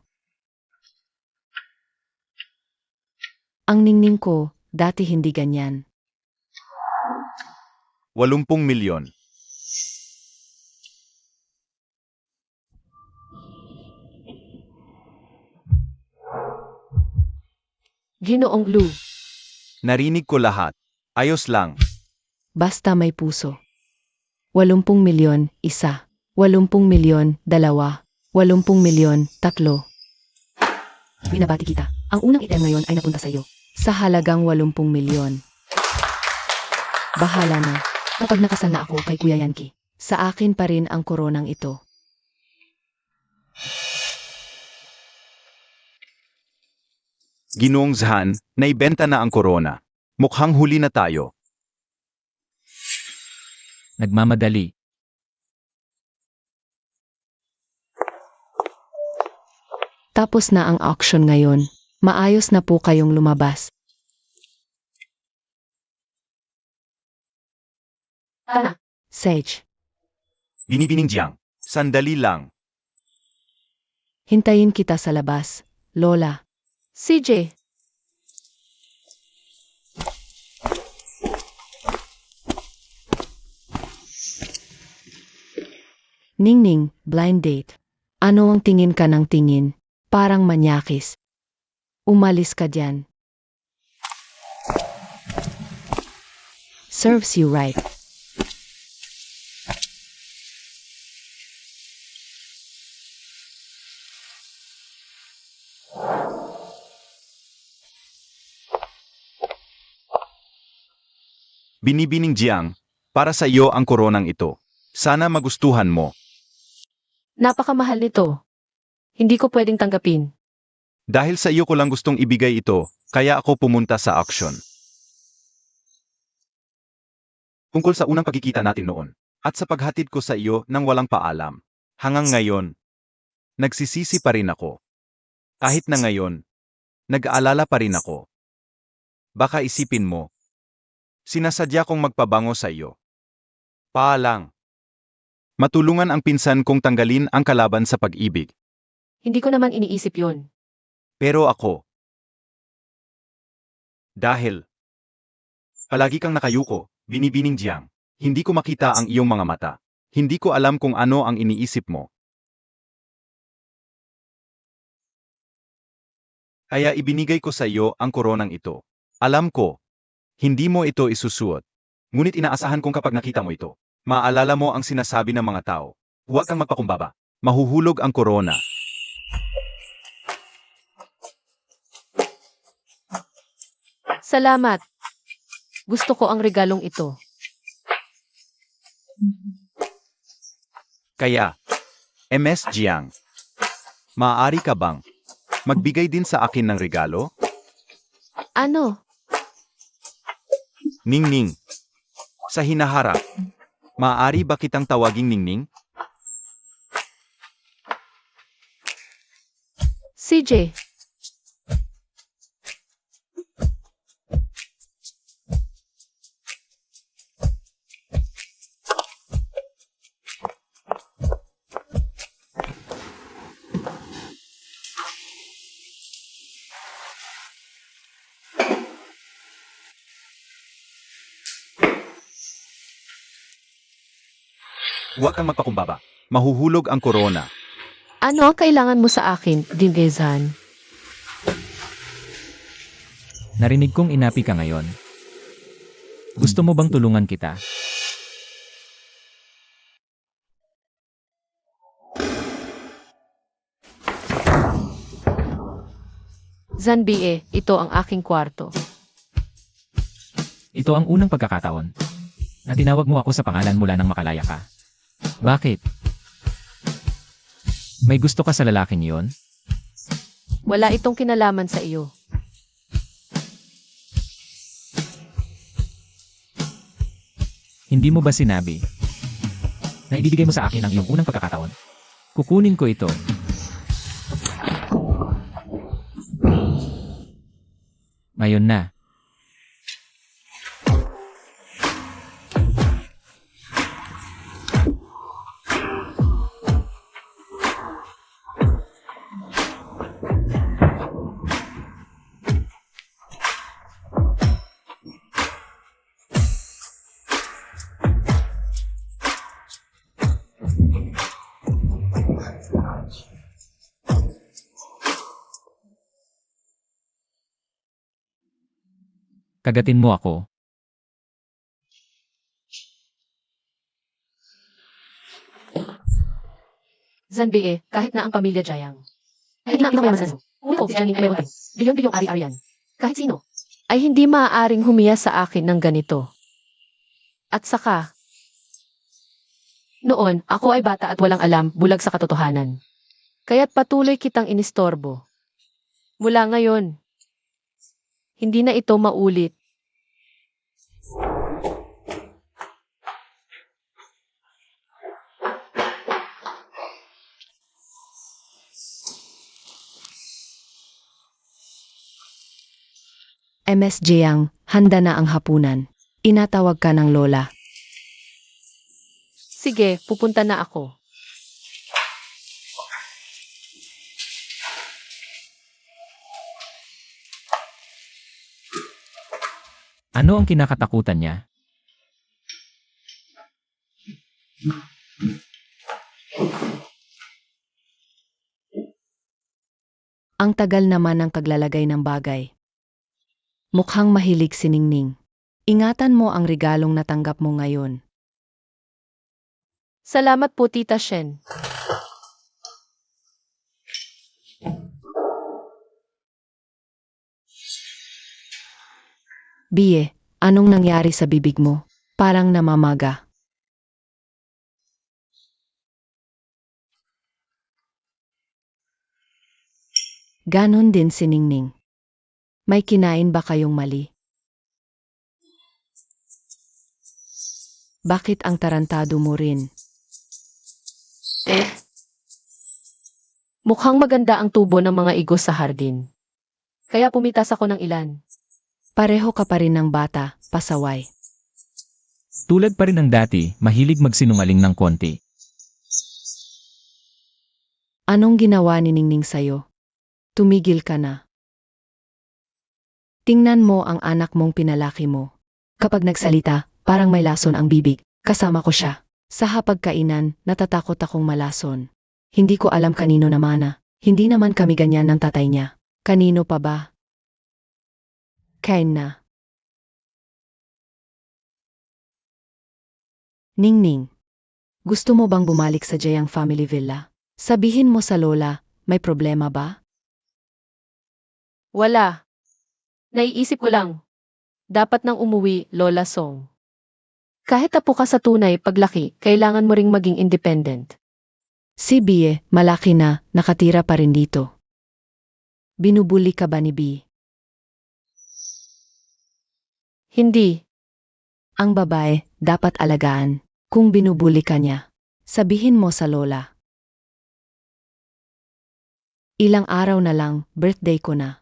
Ang ningning ko, dati hindi ganyan. 80 milyon. Ginoong Lou, Narinig ko lahat. Ayos lang. Basta may puso. 80 milyon, isa. 80 milyon, dalawa. 80 milyon, tatlo. binabati kita. Ang unang item ngayon ay napunta sa iyo. Sa halagang 80 milyon. Bahala na. Kapag nakasal na ako kay Kuya Yankee. Sa akin pa rin ang koronang ito. Ginoong Zhan, naibenta na ang korona. Mukhang huli na tayo. Nagmamadali. Tapos na ang auction ngayon. Maayos na po kayong lumabas. Tara, Sage, Binibining Jiang, sandali lang. hintayin kita sa labas. Lola, CJ. Ningning, blind date. Ano ang tingin ka ng tingin? Parang manyakis. Umalis ka dyan. Serves you right. Binibining Jiang, para sa iyo ang koronang ito. Sana magustuhan mo. Napakamahal nito. Hindi ko pwedeng tanggapin. Dahil sa iyo ko lang gustong ibigay ito, kaya ako pumunta sa auction. Tungkol sa unang pagkikita natin noon, at sa paghatid ko sa iyo nang walang paalam. Hanggang ngayon, nagsisisi pa rin ako. Kahit na ngayon, nag-aalala pa rin ako. Baka isipin mo, sinasadya kong magpabango sa iyo. Paalang. Matulungan ang pinsan kong tanggalin ang kalaban sa pag-ibig. Hindi ko naman iniisip yon. Pero ako, dahil palagi kang nakayuko, binibining Jiang, hindi ko makita ang iyong mga mata. Hindi ko alam kung ano ang iniisip mo. Kaya ibinigay ko sa iyo ang koronang ito. Alam ko, hindi mo ito isusuot. Ngunit inaasahan kong kapag nakita mo ito, maaalala mo ang sinasabi ng mga tao. Huwag kang magpakumbaba. Mahuhulog ang korona. Salamat. Gusto ko ang regalong ito. Kaya, MS Jiang, maaari ka bang magbigay din sa akin ng regalo? Ano? Ningning, sa hinaharap, maaari ba kitang tawaging Ningning? CJ. Huwag kang magpakumbaba. Mahuhulog ang korona. Ano ang kailangan mo sa akin, Dingezhan? Narinig kong inapi ka ngayon. Gusto mo bang tulungan kita? Zanbie, ito ang aking kwarto. Ito ang unang pagkakataon na tinawag mo ako sa pangalan mula nang makalaya ka. Bakit? May gusto ka sa lalaking yon? Wala itong kinalaman sa iyo. Hindi mo ba sinabi na ibibigay mo sa akin ang iyong unang pagkakataon? Kukunin ko ito. Ngayon na. Kagatin mo ako. Zanbie, kahit na ang pamilya Jayang. Kahit na ang mayaman. Ngunit si Jiangning ay may utang. Bilyon-bilyong ari-arian. Kahit sino. Ay hindi maaaring humiya sa akin ng ganito. At saka, Noon, ako ay bata at walang alam, bulag sa katotohanan. kaya't patuloy kitang inistorbo. Mula ngayon, hindi na ito maulit. MS Jiang, handa na ang hapunan. Inatawag ka ng lola. Sige, pupunta na ako. Ano ang kinakatakutan niya? Ang tagal naman ng paglalagay ng bagay. Mukhang mahilig si Ningning. Ingatan mo ang regalong natanggap mo ngayon. Salamat po, Tita Shen. Bie, anong nangyari sa bibig mo? Parang namamaga. Ganon din si Ningning. May kinain ba kayong mali? Bakit ang tarantado mo rin? Mukhang maganda ang tubo ng mga igos sa hardin. Kaya pumitas ako ng ilan. Pareho ka pa rin ng bata, pasaway. Tulad pa rin ng dati, mahilig magsinungaling ng konti. Anong ginawa ni Ningning sa'yo? Tumigil ka na. Tingnan mo ang anak mong pinalaki mo. Kapag nagsalita, parang may lason ang bibig. Kasama ko siya. Sa hapagkainan, natatakot akong malason. Hindi ko alam kanino namana. Hindi naman kami ganyan ng tatay niya. Kanino pa ba? Kain na. Ningning, gusto mo bang bumalik sa Jayang Family Villa? Sabihin mo sa lola, may problema ba? Wala. Naiisip ko lang. Dapat nang umuwi, Lola Song. Kahit apo ka sa tunay paglaki, kailangan mo ring maging independent. Si Bie, malaki na, nakatira pa rin dito. Binubuli ka ba ni Bie? Hindi. Ang babae, dapat alagaan. Kung binubuli ka niya, sabihin mo sa lola. Ilang araw na lang, birthday ko na.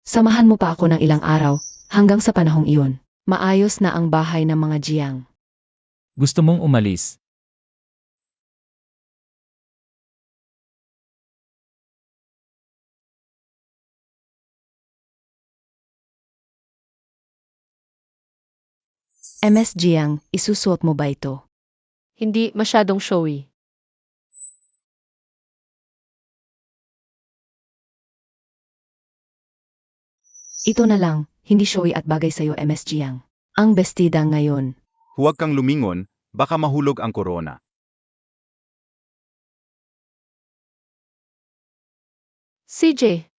Samahan mo pa ako ng ilang araw, hanggang sa panahong iyon. Maayos na ang bahay ng mga Jiang. Gusto mong umalis? MS Jiang, isusuot mo ba ito? Hindi masyadong showy. Ito na lang, hindi showy at bagay sa'yo MS Jiang. Ang bestida ngayon. Huwag kang lumingon, baka mahulog ang korona. CJ.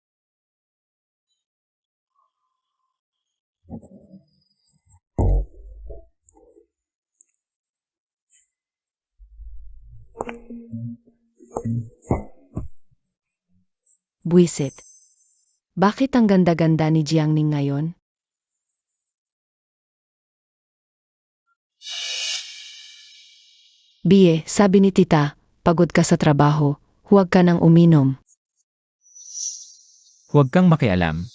Buisit. Bakit ang ganda-ganda ni Jiangning ngayon? Bie, sabi ni tita, pagod ka sa trabaho, huwag ka nang uminom. Huwag kang makialam.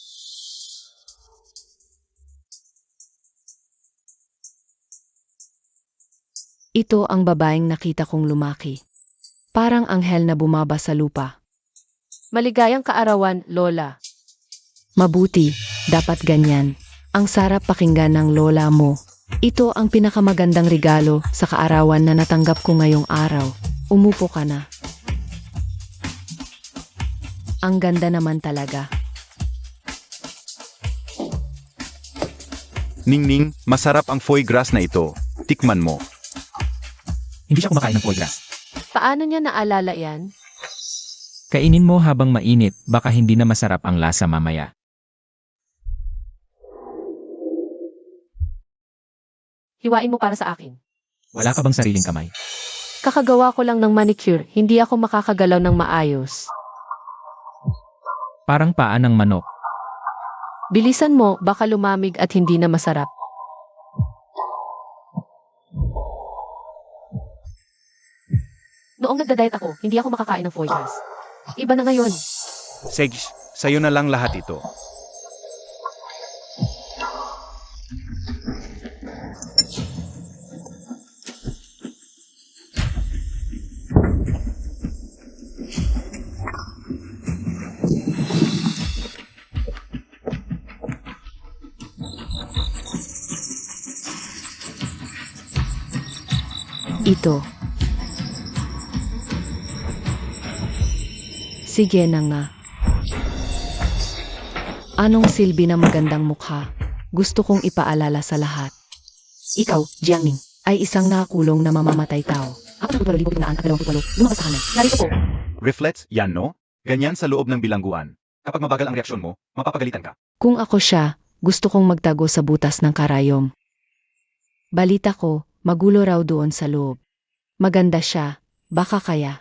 Ito ang babaeng nakita kong lumaki. Parang anghel na bumaba sa lupa. Maligayang kaarawan, Lola. Mabuti, dapat ganyan. Ang sarap pakinggan ng lola mo. Ito ang pinakamagandang regalo sa kaarawan na natanggap ko ngayong araw. Umupo ka na. Ang ganda naman talaga. Ningning, masarap ang foie gras na ito. Tikman mo. Hindi siya kumakain ng foie gras. Paano niya naalala yan? Kainin mo habang mainit, baka hindi na masarap ang lasa mamaya. Hiwain mo para sa akin. Wala ka bang sariling kamay? Kakagawa ko lang ng manicure, hindi ako makakagalaw ng maayos. Parang paa ng manok. Bilisan mo, baka lumamig at hindi na masarap. Noong nagda-diet ako, hindi ako makakain ng foie gras. Iba na ngayon. Sige, sa'yo na lang lahat ito. Ito. Sige na nga. Anong silbi ng magandang mukha? Gusto kong ipaalala sa lahat. Ikaw, Jiangning, ay isang nakakulong na mamamatay tao. 48,728, lumabas sa kanan. Narito po. Reflex, yan no? Ganyan sa loob ng bilangguan. Kapag mabagal ang reaksyon mo, mapapagalitan ka. Kung ako siya, gusto kong magtago sa butas ng karayom. Balita ko, magulo raw doon sa loob. Maganda siya, baka kaya.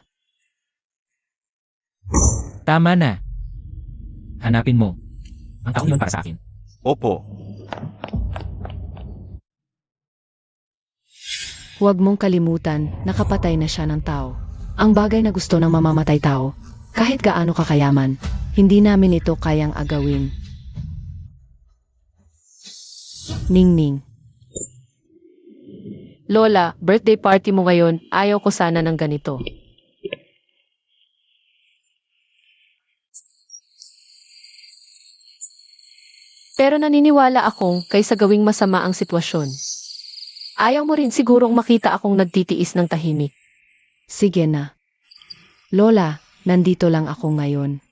Tama na. Hanapin mo. Ang taong yun para sa akin. Opo. Huwag mong kalimutan, nakapatay na siya ng tao. Ang bagay na gusto ng mamamatay tao, kahit gaano kakayaman, hindi namin ito kayang agawin. Ningning. Lola, birthday party mo ngayon, ayaw ko sana ng ganito. Pero naniniwala akong kaysa gawing masama ang sitwasyon. Ayaw mo rin sigurong makita akong nagtitiis ng tahimik. Sige na. Lola, nandito lang ako ngayon.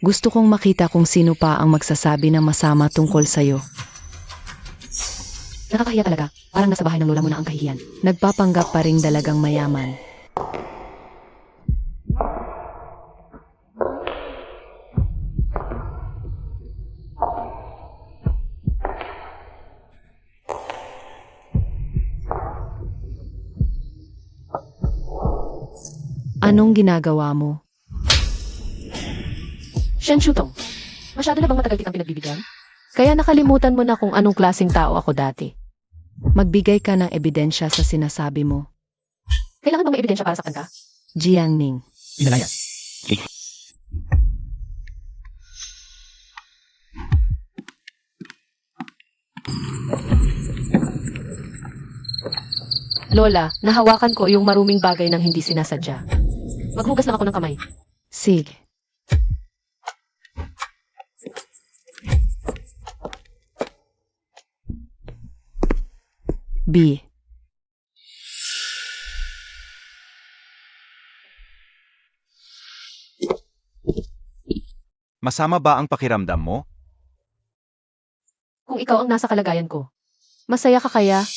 Gusto kong makita kung sino pa ang magsasabi ng masama tungkol sa'yo. Nakakahiya talaga, parang nasa bahay ng lola mo na ang kahihiyan. Nagpapanggap pa ring dalagang mayaman. Anong ginagawa mo? Shen Shutong, masyado na bang matagal kitang pinagbibigyan? Kaya nakalimutan mo na kung anong klaseng tao ako dati. Magbigay ka ng ebidensya sa sinasabi mo. Kailangan bang may ebidensya para sa kanta? Jiangning. Pinalayas. Lola, nahawakan ko yung maruming bagay ng hindi sinasadya. Maghugas lang ako ng kamay. Sige. B. Masama ba ang pakiramdam mo? Kung ikaw ang nasa kalagayan ko, masaya ka kaya?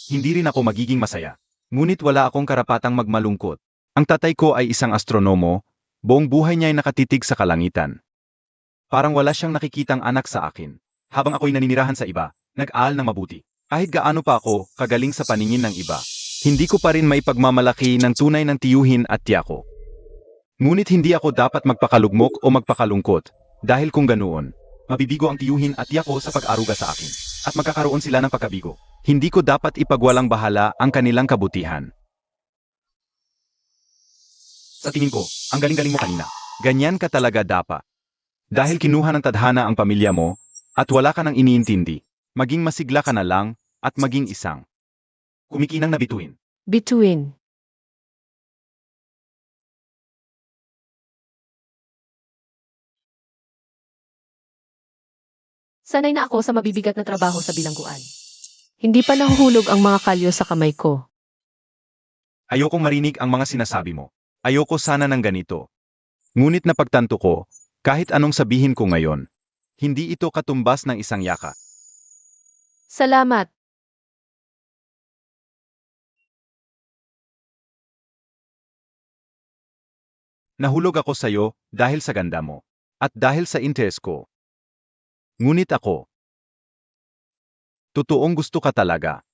Hindi rin ako magiging masaya. Ngunit wala akong karapatang magmalungkot. Ang tatay ko ay isang astronomo, buong buhay niya ay nakatitig sa kalangitan. Parang wala siyang nakikitang anak sa akin. Habang ako'y naninirahan sa iba, nag-aaral ng mabuti. Kahit gaano pa ako kagaling sa paningin ng iba, hindi ko pa rin maipagmamalaki ng tunay ng tiyuhin at tiyako. Ngunit hindi ako dapat magpakalugmok o magpakalungkot, dahil kung ganoon, mabibigo ang tiyuhin at tiyako sa pag-aruga sa akin, at magkakaroon sila ng pagkabigo. Hindi ko dapat ipagwalang bahala ang kanilang kabutihan. Sa tingin ko, ang galing-galing mo kanina. Ganyan ka talaga dapat. Dahil kinuha ng tadhana ang pamilya mo, at wala ka nang iniintindi, maging masigla ka na lang, at maging isang kumikinang na bituin. Bituin. Sanay na ako sa mabibigat na trabaho sa bilangguan. Hindi pa nahuhulog ang mga kalyo sa kamay ko. Ayokong marinig ang mga sinasabi mo. Ayoko sana ng ganito. Ngunit napagtanto ko, kahit anong sabihin ko ngayon, hindi ito katumbas ng isang yaka. Salamat. Nahulog ako sa'yo dahil sa ganda mo, at dahil sa interes ko. Ngunit ako, totoong gusto ka talaga.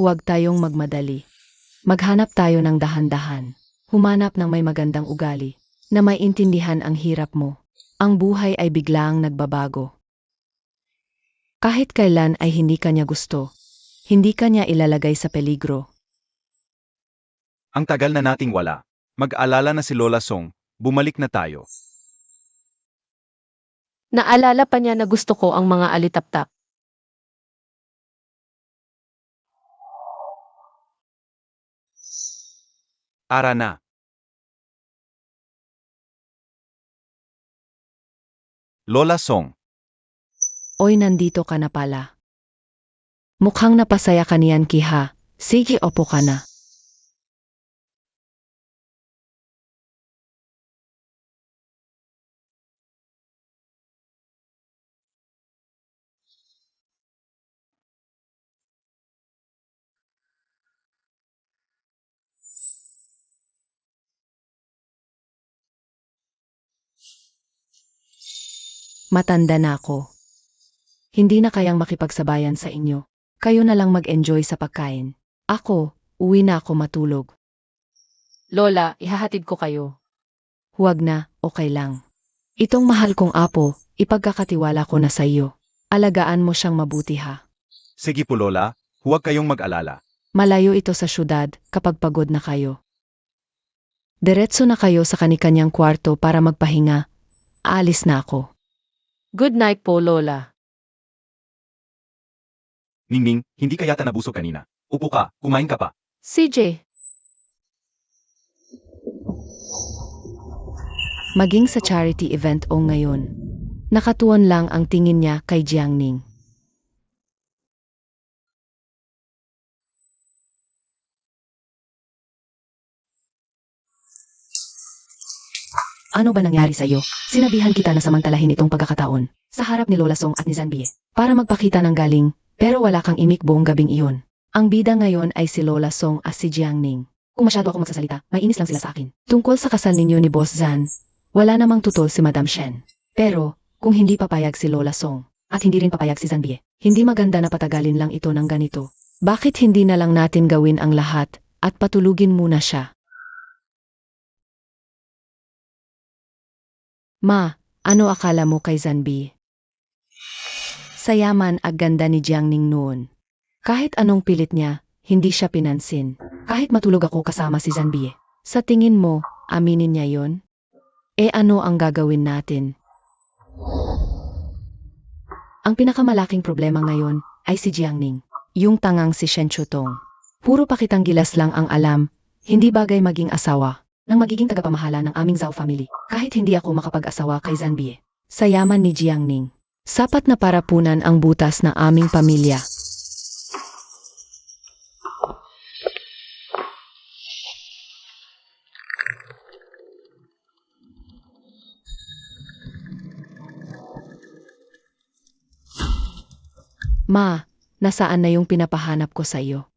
Huwag tayong magmadali. Maghanap tayo ng dahan-dahan. Humanap ng may magandang ugali, na may intindihan ang hirap mo. Ang buhay ay biglaang nagbabago. Kahit kailan ay hindi kanya gusto. Hindi kanya ilalagay sa peligro. Ang tagal na nating wala. Mag-alala na si Lola Song, bumalik na tayo. Naalala pa niya na gusto ko ang mga alitaptap. Ara na. Lola Song, Oy, nandito ka na pala. Mukhang napasaya ka niyan, Kiha. Sige, opo ka na. Matanda na ako. Hindi na kayang makipagsabayan sa inyo. Kayo na lang mag-enjoy sa pagkain. Ako, uwi na ako matulog. Lola, ihahatid ko kayo. Huwag na, okay lang. Itong mahal kong apo, ipagkakatiwala ko na sa iyo. Alagaan mo siyang mabuti ha. sige po Lola, huwag kayong mag-alala. Malayo ito sa syudad kapag pagod na kayo. Diretso na kayo sa kanikanyang kwarto para magpahinga. Aalis na ako. Good night po, Lola. Ningning, hindi ka yata nabusog kanina. Upo ka, kumain ka pa. CJ, Maging sa charity event o ngayon. Nakatuon lang ang tingin niya kay Jiangning. Ano ba nangyari sa iyo? Sinabihan kita na samantalahin itong pagkakataon sa harap ni Lola Song at ni Zanbie para magpakita ng galing, pero wala kang imik buong gabing iyon. Ang bida ngayon ay si Lola Song at si Jiangning. Kung masyado ako magsasalita, may inis lang sila sa akin. Tungkol sa kasal ninyo ni Boss Zan, wala namang tutol si Madam Shen. Pero, kung hindi papayag si Lola Song, at hindi rin papayag si Zanbie, hindi maganda na patagalin lang ito ng ganito. Bakit hindi na lang natin gawin ang lahat, at patulugin muna siya? Ma, ano akala mo kay Zanbie? Sayaman at ganda ni Jiangning noon. Kahit anong pilit niya, hindi siya pinansin. Kahit matulog ako kasama si Zanbie. Sa tingin mo, aminin niya yon? Ano ang gagawin natin? Ang pinakamalaking problema ngayon ay si Jiangning, yung tangang si Shen Chutong. Puro pakitang gilas lang ang alam, hindi bagay maging asawa, ng magiging tagapamahala ng aming Zhao family, kahit hindi ako makapag-asawa kay Zanbie. Sa yaman ni Jiangning, sapat na para punan ang butas ng aming pamilya. Ma, nasaan na yung pinapahanap ko sa iyo?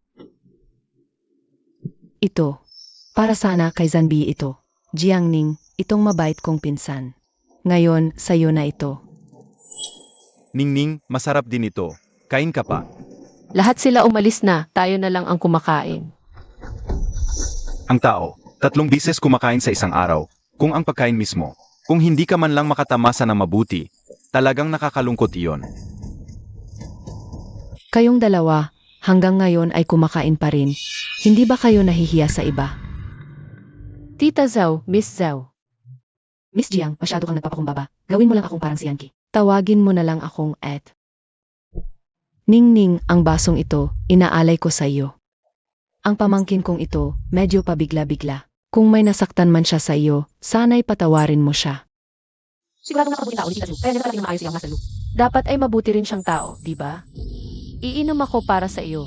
Ito. Para sana kay Zanbie ito. Jiangning, itong mabait kong pinsan. Ngayon, sa'yo na ito. Ningning, masarap din ito. Kain ka pa. lahat sila umalis na, tayo na lang ang kumakain. Ang tao, 3 bises kumakain sa isang araw, kung ang pagkain mismo. Kung hindi ka man lang makatamasa ng mabuti, talagang nakakalungkot iyon. Kayong dalawa, hanggang ngayon ay kumakain pa rin. Hindi ba kayo nahihiya sa iba? Tita Zhao, Miss Zhao. Miss Jiang, masyado kang nagpapakumbaba. Gawin mo lang akong parang si Yanki. Tawagin mo na lang akong Ed. Ningning, ang basong ito, inaalay ko sa iyo. Ang pamangkin kong ito, medyo pabigla-bigla. Kung may nasaktan man siya sa iyo, sana'y patawarin mo siya. Sigurado nakakabuting tao ni Tita Zhu, kaya nila talagang maayos iyang nasa Lu. Dapat ay mabuti rin siyang tao, di ba? Iinom ako para sa iyo.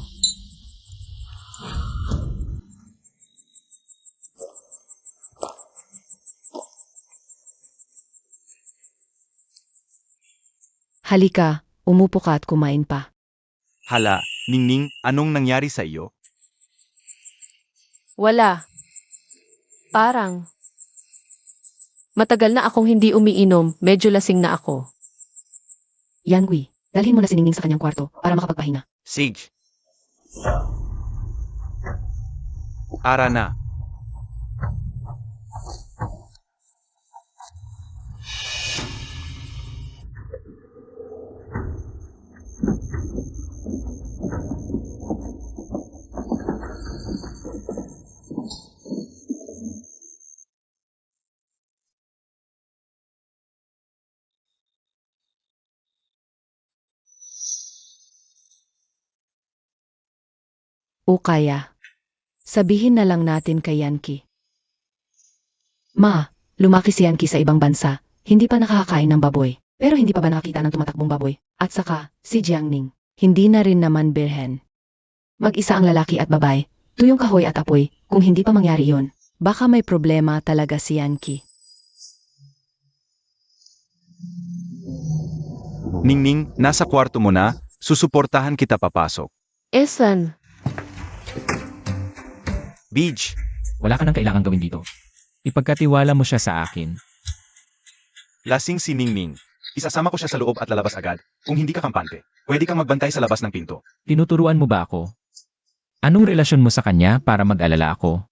Halika, umupo ka at kumain pa. Hala, Ningning, anong nangyari sa iyo? Wala. Parang. Matagal na akong hindi umiinom, medyo lasing na ako. Yan, Gui. Dalhin mo na si Ningning sa kanyang kwarto para makapagpahinga. Sage. Ara na. O kaya, sabihin na lang natin kay Yanki. Ma, lumaki si Yanki sa ibang bansa. Hindi pa nakakakain ng baboy. Pero hindi pa ba nakakita ng tumatakbong baboy? At saka, si Jiangning. Hindi na rin naman birhen. Mag-isa ang lalaki at babae. Tuyong kahoy at apoy. Kung hindi pa mangyari yon. Baka may problema talaga si Yanki. Ningning, nasa kwarto mo na, susuportahan kita papasok. Esan, Beach. Wala ka nang kailangan gawin dito. Ipagkatiwala mo siya sa akin. Lasing si Ningning. Isasama ko siya sa loob at lalabas agad. Kung hindi ka kampante, pwede kang magbantay sa labas ng pinto. Tinuturuan mo ba ako? Anong relasyon mo sa kanya para mag-alala ako?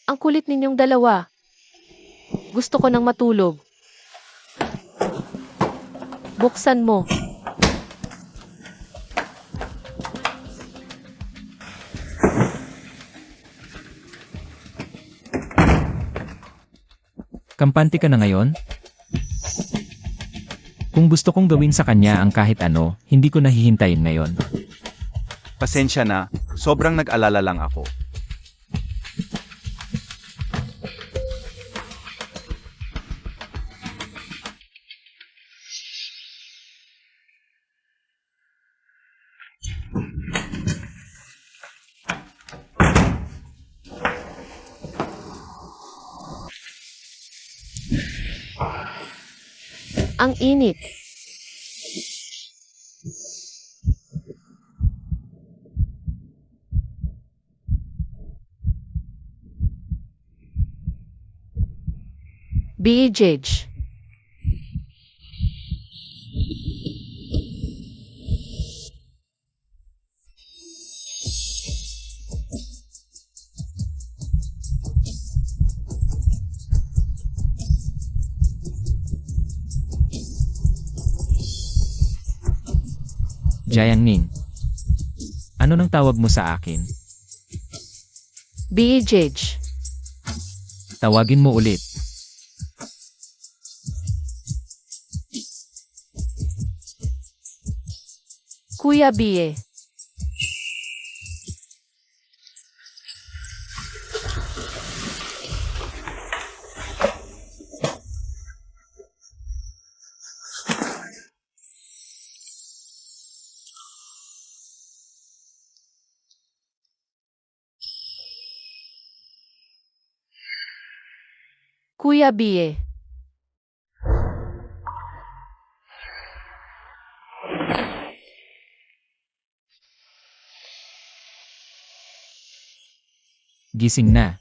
ang kulit ninyong dalawa. Gusto ko nang matulog. Buksan mo. Kampante ka na ngayon? Kung gusto kong gawin sa kanya ang kahit ano, hindi ko nahihintayin ngayon. Pasensya na, sobrang nag-alala lang ako. Ang init. BJJ. Jiangning. Ano nang tawag mo sa akin? BJJ. Tawagin mo ulit. Kuya Bie. Kuya Bie. Gising na.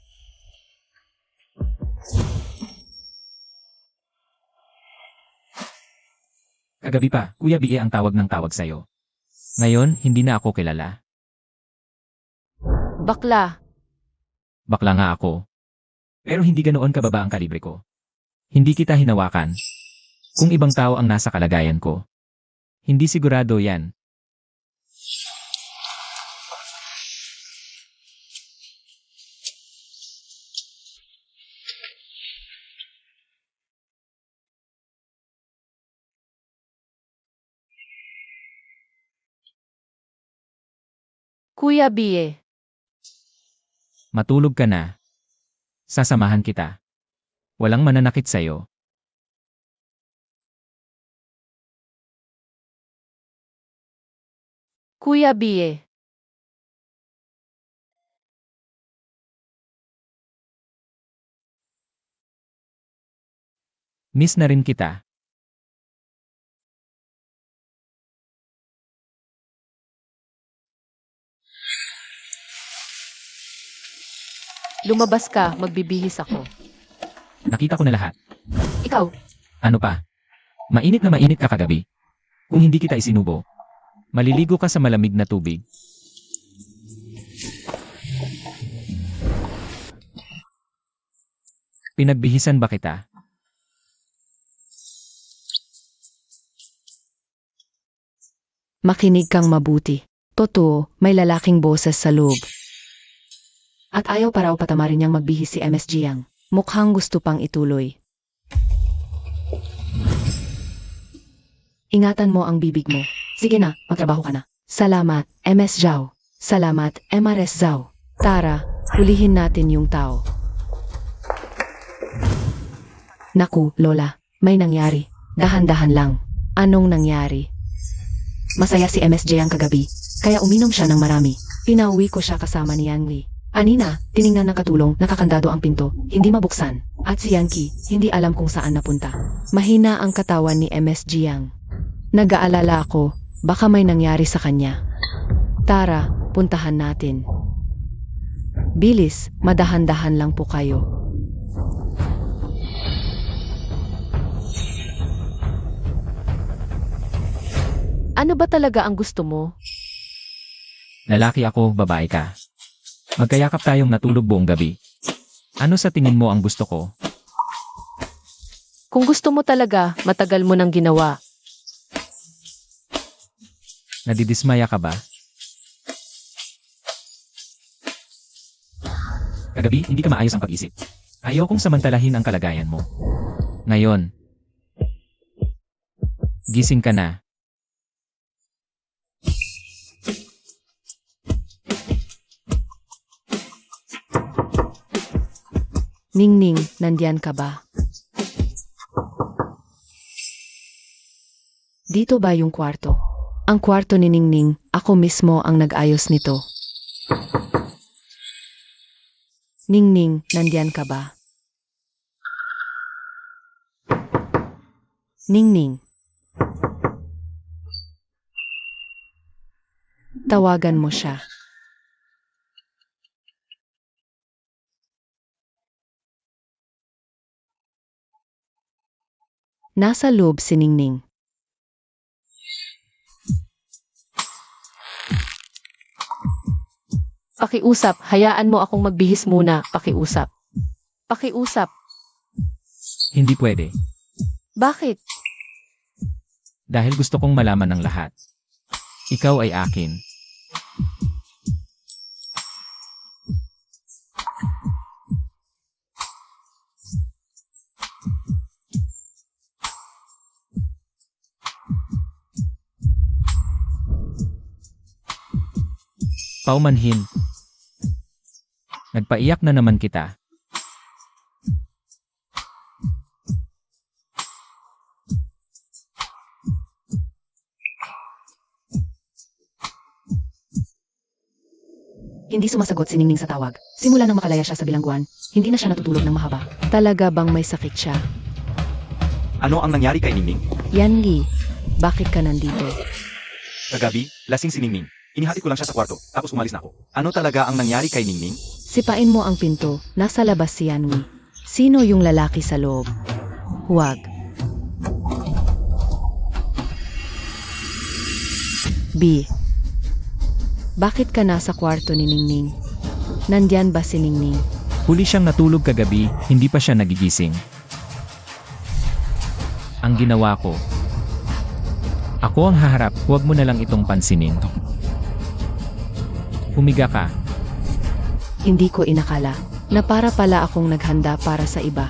Kagabi pa, Kuya Bie ang tawag ng tawag sa'yo. Ngayon, hindi na ako kilala. Bakla. Bakla nga ako. Pero hindi ganoon kababa ang kalibre ko. Hindi kita hinawakan. Kung ibang tao ang nasa kalagayan ko. Hindi sigurado yan. Kuya Bie, Matulog ka na. Sasamahan kita. Walang mananakit sa'yo. Kuya Bie, Miss na rin kita. lumabas ka, magbibihis ako. Nakita ko na lahat. Ikaw, Ano pa? Mainit na mainit ka kagabi. Kung hindi kita isinubo, maliligo ka sa malamig na tubig. Pinagbihisan ba kita? Makinig kang mabuti. Totoo, may lalaking boses sa loob. At ayaw pa raw patamarin niyang magbihis si MSG Yang. Mukhang gusto pang ituloy. Ingatan mo ang bibig mo. Sige na, magtrabaho ka na. Salamat, MS Zhao. Salamat, MRS Zhao. Tara, hulihin natin yung tao. Naku, Lola, may nangyari. Dahan-dahan lang. Anong nangyari? Masaya si MSJ ang kagabi, kaya uminom siya ng marami. Pinauwi ko siya kasama ni Yang Li. Anina, tiningnan ng katulong, nakakandado ang pinto, hindi mabuksan. At si Yang Qi, hindi alam kung saan napunta. Mahina ang katawan ni MSG Yang. Nag-aalala ako, baka may nangyari sa kanya. Tara, puntahan natin. Bilis, madahan-dahan lang po kayo. ano ba talaga ang gusto mo? Lalaki ako, babae ka. Magkayakap tayong natulog buong gabi. Ano sa tingin mo ang gusto ko? Kung gusto mo talaga, matagal mo nang ginawa. Nadidismaya ka ba? Kagabi, hindi ka maayos ang pag-isip. Ayaw kong samantalahin ang kalagayan mo. Ngayon, gising ka na. Ningning, nandiyan ka ba? Dito ba yung kwarto? Ang kwarto ni Ningning, ako mismo ang nag-ayos nito. Ningning, nandiyan ka ba? Ningning. Tawagan mo siya. Nasa loob si Ningning. Pakiusap, hayaan mo akong magbihis muna, pakiusap. Pakiusap, Hindi pwede. bakit? Dahil gusto kong malaman ng lahat. Ikaw ay akin. Paumanhin. Nagpaiyak na naman kita. Hindi sumasagot si Ningning sa tawag. Simula nang makalaya siya sa bilangguan, hindi na siya natutulog ng mahaba. Talaga bang may sakit siya? Ano ang nangyari kay Ningning? Yangi, bakit ka nandito? Kagabi, lasing si Ningning. Inihatid ko lang siya sa kwarto, tapos umalis na ako. Ano talaga ang nangyari kay Ningning? Sipain mo ang pinto, nasa labas si Yanwi. Sino yung lalaki sa loob? Huwag. B. Bakit ka nasa kwarto ni Ningning? Nandyan ba si Ningning? Huli siyang natulog kagabi, hindi pa siya nagigising. Ang ginawa ko. Ako ang haharap, huwag mo na lang itong pansinin. Humiga ka. Hindi ko inakala na para pala akong naghanda para sa iba.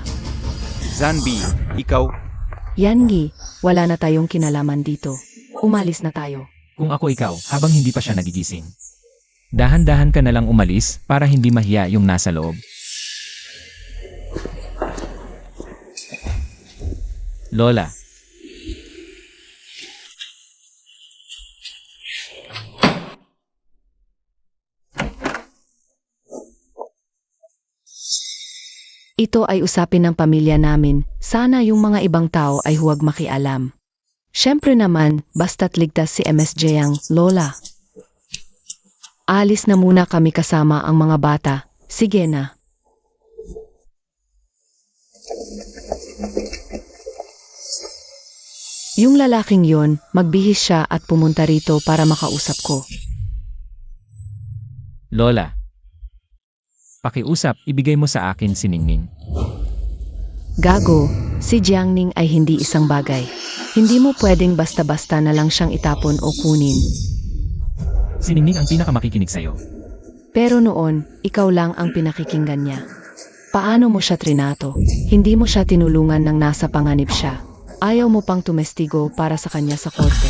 Zanbi, ikaw, Yangi, wala na tayong kinalaman dito. Umalis na tayo. Kung ako ikaw, habang hindi pa siya nagigising. Dahan-dahan ka na lang umalis para hindi mahiya yung nasa loob. Lola, Ito ay usapin ng pamilya namin, sana yung mga ibang tao ay huwag makialam. Siyempre naman, basta't ligtas si MSJ ang Lola. Alis na muna kami kasama ang mga bata, sige na. Yung lalaking yon, magbihis siya at pumunta rito para makausap ko. Lola. Pakiusap, ibigay mo sa akin si Ningning. Gago, si Jiangning ay hindi isang bagay. Hindi mo pwedeng basta-basta na lang siyang itapon o kunin. Si Ningning ang pinakamakikinig sa'yo. Pero noon, ikaw lang ang pinakikinggan niya. Paano mo siya trinato? Hindi mo siya tinulungan nang nasa panganib siya. Ayaw mo pang tumestigo para sa kanya sa korte.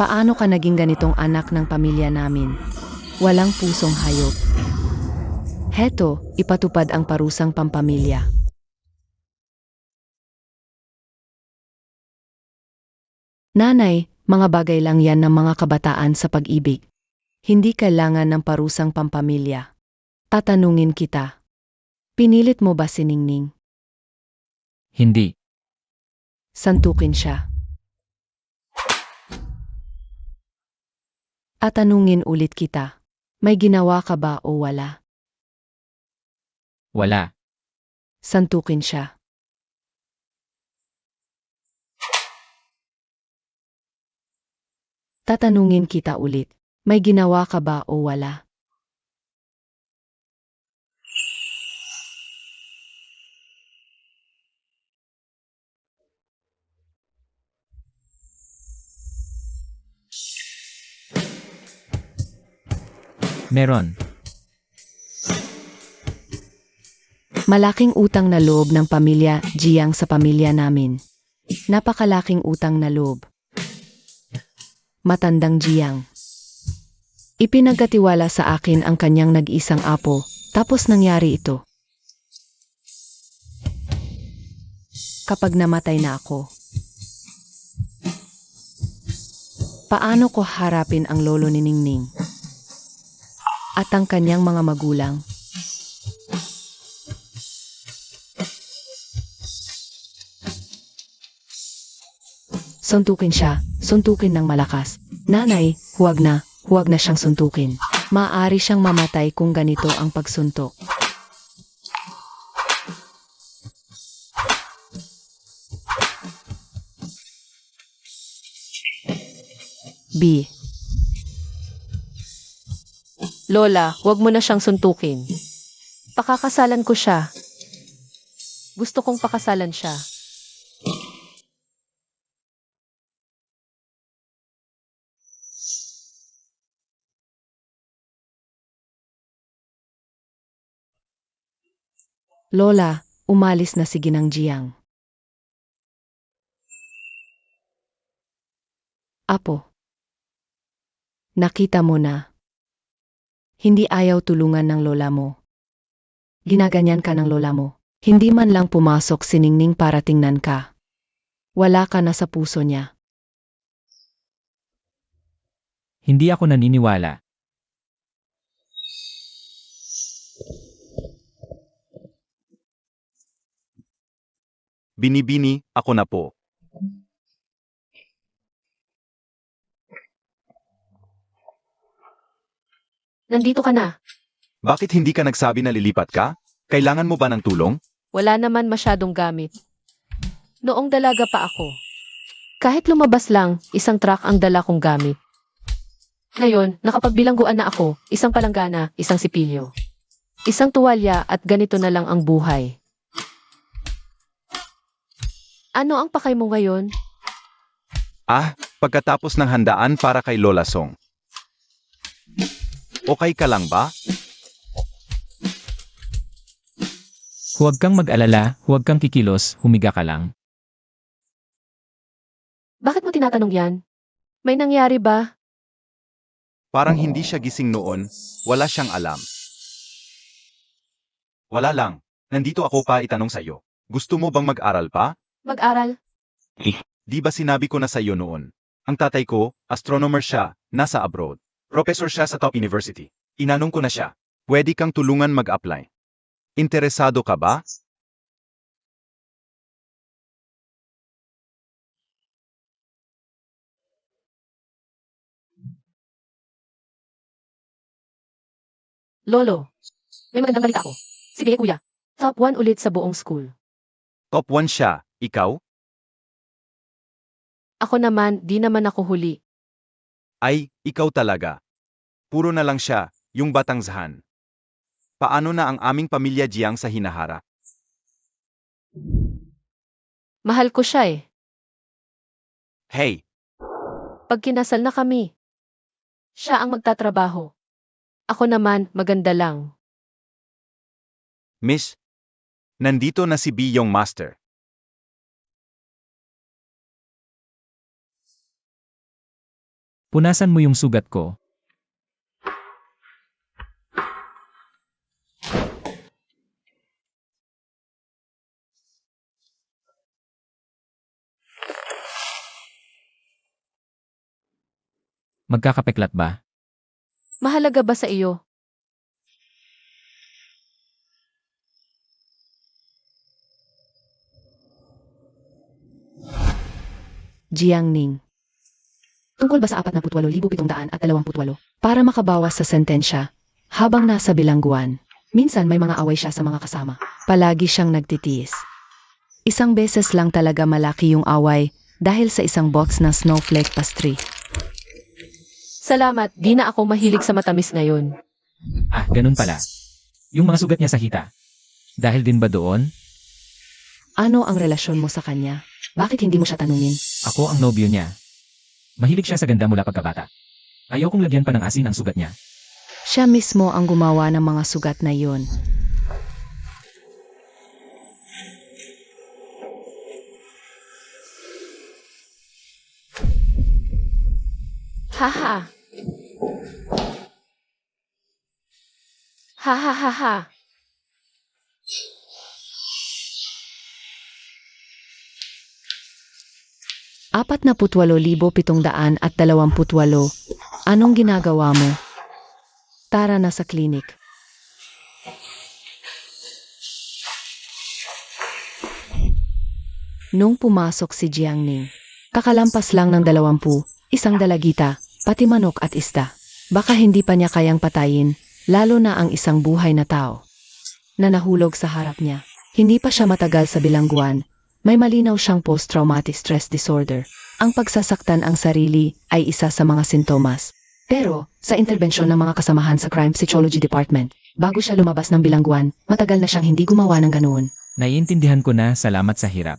Paano ka naging ganitong anak ng pamilya namin? Walang pusong hayop. Heto, ipatupad ang parusang pampamilya. Nanay, mga bagay lang yan ng mga kabataan sa pag-ibig. Hindi kailangan ng parusang pampamilya. Tatanungin kita. Pinilit mo ba si Ningning? Hindi. Santukin siya. Tatanungin ulit kita. May ginawa ka ba o wala? Wala. Santukin siya. Tatanungin kita ulit. May ginawa ka ba o wala? Meron. Malaking utang na loob ng pamilya Jiang sa pamilya namin. Napakalaking utang na loob. Matandang Jiang. Ipinagkatiwala sa akin ang kanyang nag-isang apo, tapos nangyari ito. Kapag namatay na ako, paano ko harapin ang lolo ni Ningning? At ang kanyang mga magulang? Suntukin siya, suntukin ng malakas. Nanay, huwag na siyang suntukin. Maaari siyang mamatay kung ganito ang pagsuntok. B. Lola, huwag mo na siyang suntukin. Pakakasalan ko siya. Gusto kong pakasalan siya. Lola, umalis na si Ginang Jiang. Apo. Nakita mo na. Hindi ayaw tulungan ng lola mo. Ginaganyan ka ng lola mo. Hindi man lang pumasok si Ningning para tingnan ka. Wala ka na sa puso niya. Hindi ako naniniwala. Binibini, ako na po. Nandito ka na. Bakit hindi ka nagsabi na lilipat ka? Kailangan mo ba ng tulong? Wala naman masyadong gamit. Noong dalaga pa ako. Kahit lumabas lang, isang truck ang dala kong gamit. Ngayon, nakapagbilangguan na ako, isang palanggana, isang sipilyo. Isang tuwalya at ganito na lang ang buhay. Ano ang pakay mo ngayon? Pagkatapos ng handaan para kay Lola Song. Okay ka lang ba? Huwag kang mag-alala, huwag kang kikilos, humiga ka lang. Bakit mo tinatanong yan? May nangyari ba? Parang hindi siya gising noon, wala siyang alam. Wala lang. Nandito ako pa itanong sa'yo. Gusto mo bang mag-aral pa? Mag-aral. Di ba sinabi ko na sa'yo noon? Ang tatay ko, astronomer siya, nasa abroad. Professor siya sa top university. Inanong ko na siya. Pwede kang tulungan mag-apply. Interesado ka ba? Lolo, may magandang balita ako. Sige, kuya. Top 1 ulit sa buong school. Top 1 siya, ikaw? Ako naman, di naman ako huli. Ay, ikaw talaga. Puro na lang siya, yung batang Zahan. Paano na ang aming pamilya Jiang sa hinaharap? Mahal ko siya eh. Hey, Pag kinasal na kami, siya ang magtatrabaho. Ako naman, maganda lang. Miss, nandito na si Biyong Master. Punasan mo yung sugat ko. Magkakapeklat ba? Mahalaga ba sa iyo? Jiangning. Tungkol ba sa 48,728? Para makabawas sa sentensya, habang nasa bilangguan, minsan may mga away siya sa mga kasama. Palagi siyang nagtitiis. Isang beses lang talaga malaki yung away dahil sa isang box ng snowflake pastry. Salamat, di na ako mahilig sa matamis ngayon. Ah, ganun pala. Yung mga sugat niya sa hita. Dahil din ba doon? Ano ang relasyon mo sa kanya? Bakit hindi mo siya tanungin? Ako ang nobyo niya. Mahilig siya sa ganda mula pagkabata. Ayaw kong lagyan pa ng asin ang sugat niya. Siya mismo ang gumawa ng mga sugat na yun. Haha. Ha ha ha ha. Apat na 48,728. Anong ginagawa mo? Tara na sa klinik. Nung pumasok si Jiangning, kakalampas lang ng 20, isang dalagita, pati manok at isda. Baka hindi pa niya kayang patayin, lalo na ang isang buhay na tao na nahulog sa harap niya. Hindi pa siya matagal sa bilangguan, may malinaw siyang post-traumatic stress disorder. Ang pagsasaktan ang sarili ay isa sa mga sintomas. Pero, sa interbensyon ng mga kasamahan sa Crime Psychology Department, bago siya lumabas ng bilangguan, matagal na siyang hindi gumawa ng ganoon. Naiintindihan ko na, salamat sa hirap.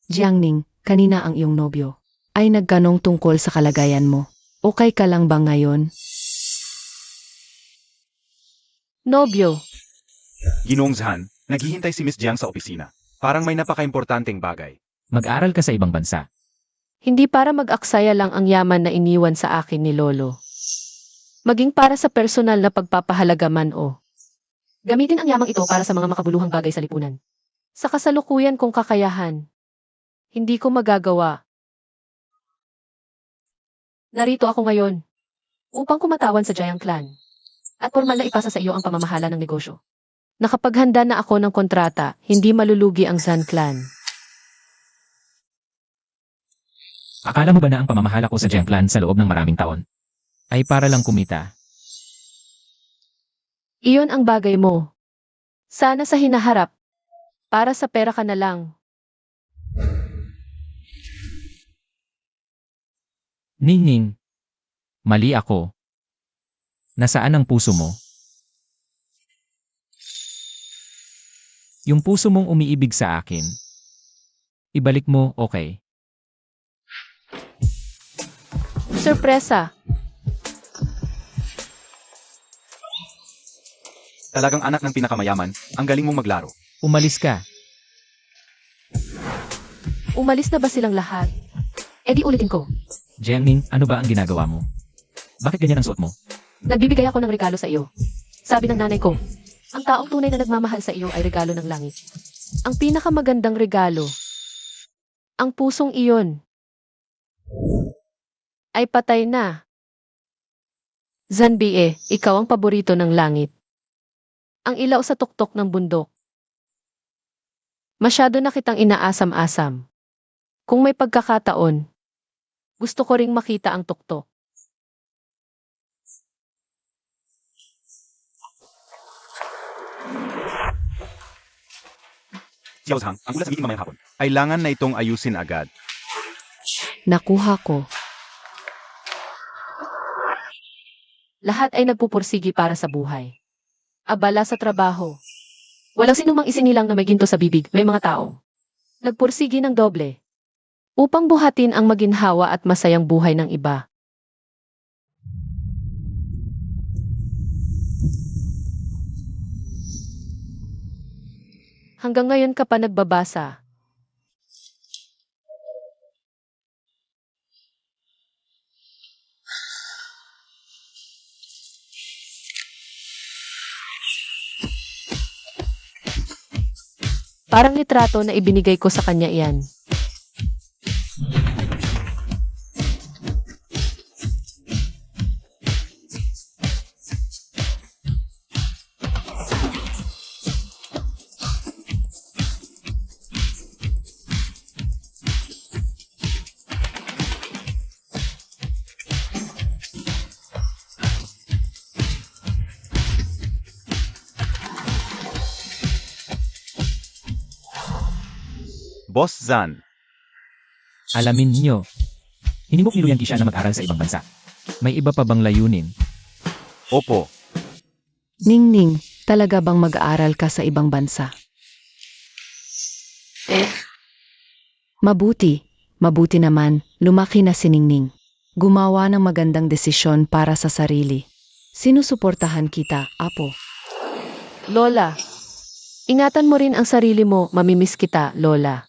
Jiangning, kanina ang iyong nobyo ay nagganong tungkol sa kalagayan mo. Okay ka lang ba ngayon? Nobyo. Ginoong Zahan, naghihintay si Miss Jiang sa opisina. Parang may napaka-importanteng bagay. Mag-aral ka sa ibang bansa. Hindi para mag-aksaya lang ang yaman na iniwan sa akin ni Lolo. Maging para sa personal na pagpapahalaga man o. Gamitin ang yamang ito para sa mga makabuluhang bagay sa lipunan. Sa kasalukuyan kong kakayahan, hindi ko magagawa. Narito ako ngayon upang kumatawan sa Jiang Clan at formal na ipasa sa iyo ang pamamahala ng negosyo. Nakapaghanda na ako ng kontrata, hindi malulugi ang Zhan Clan. Akala mo ba na ang pamamahala ko sa Jiang Clan sa loob ng maraming taon ay para lang kumita? Iyon ang bagay mo. Sana sa hinaharap, para sa pera ka na lang. Ningning, mali ako. Nasaan ang puso mo? Yung puso mong umiibig sa akin. Ibalik mo, okay? Sorpresa! Talagang anak ng pinakamayaman, ang galing mong maglaro. Umalis ka. Umalis na ba silang lahat? E di ulitin ko. Jiangning, ano ba ang ginagawa mo? Bakit ganyan ang suot mo? Nagbibigay ako ng regalo sa iyo. Sabi ng nanay ko, ang taong tunay na nagmamahal sa iyo ay regalo ng langit. Ang pinakamagandang regalo, ang pusong iyon, ay patay na. Zanbie, ikaw ang paborito ng langit. Ang ilaw sa tuktok ng bundok. Masyado na kitang inaasam-asam. Kung may pagkakataon, gusto ko ring makita ang tuktok. Xiao Zhang, ang ulat sa meeting mamayang hapon. Kailangan na itong ayusin agad. Nakuha ko. Lahat ay nagpupursigi para sa buhay. Abala sa trabaho. Walang sinumang isinilang na may ginto sa bibig, may mga tao. Nagpursigi ng doble. Upang buhatin ang maginhawa at masayang buhay ng iba. Hanggang ngayon ka pa nagbabasa. Parang litrato na ibinigay ko sa kanya iyan. Boss Zan, Alamin niyo. Hinimok ni Luyan Qi siya na mag-aral sa ibang bansa. May iba pa bang layunin? opo, Ningning, talaga bang mag-aaral ka sa ibang bansa? Mabuti. Mabuti naman, lumaki na si Ningning. Gumawa ng magandang desisyon para sa sarili. Sinusuportahan kita, Apo. Lola, ingatan mo rin ang sarili mo, mamimiss kita, Lola.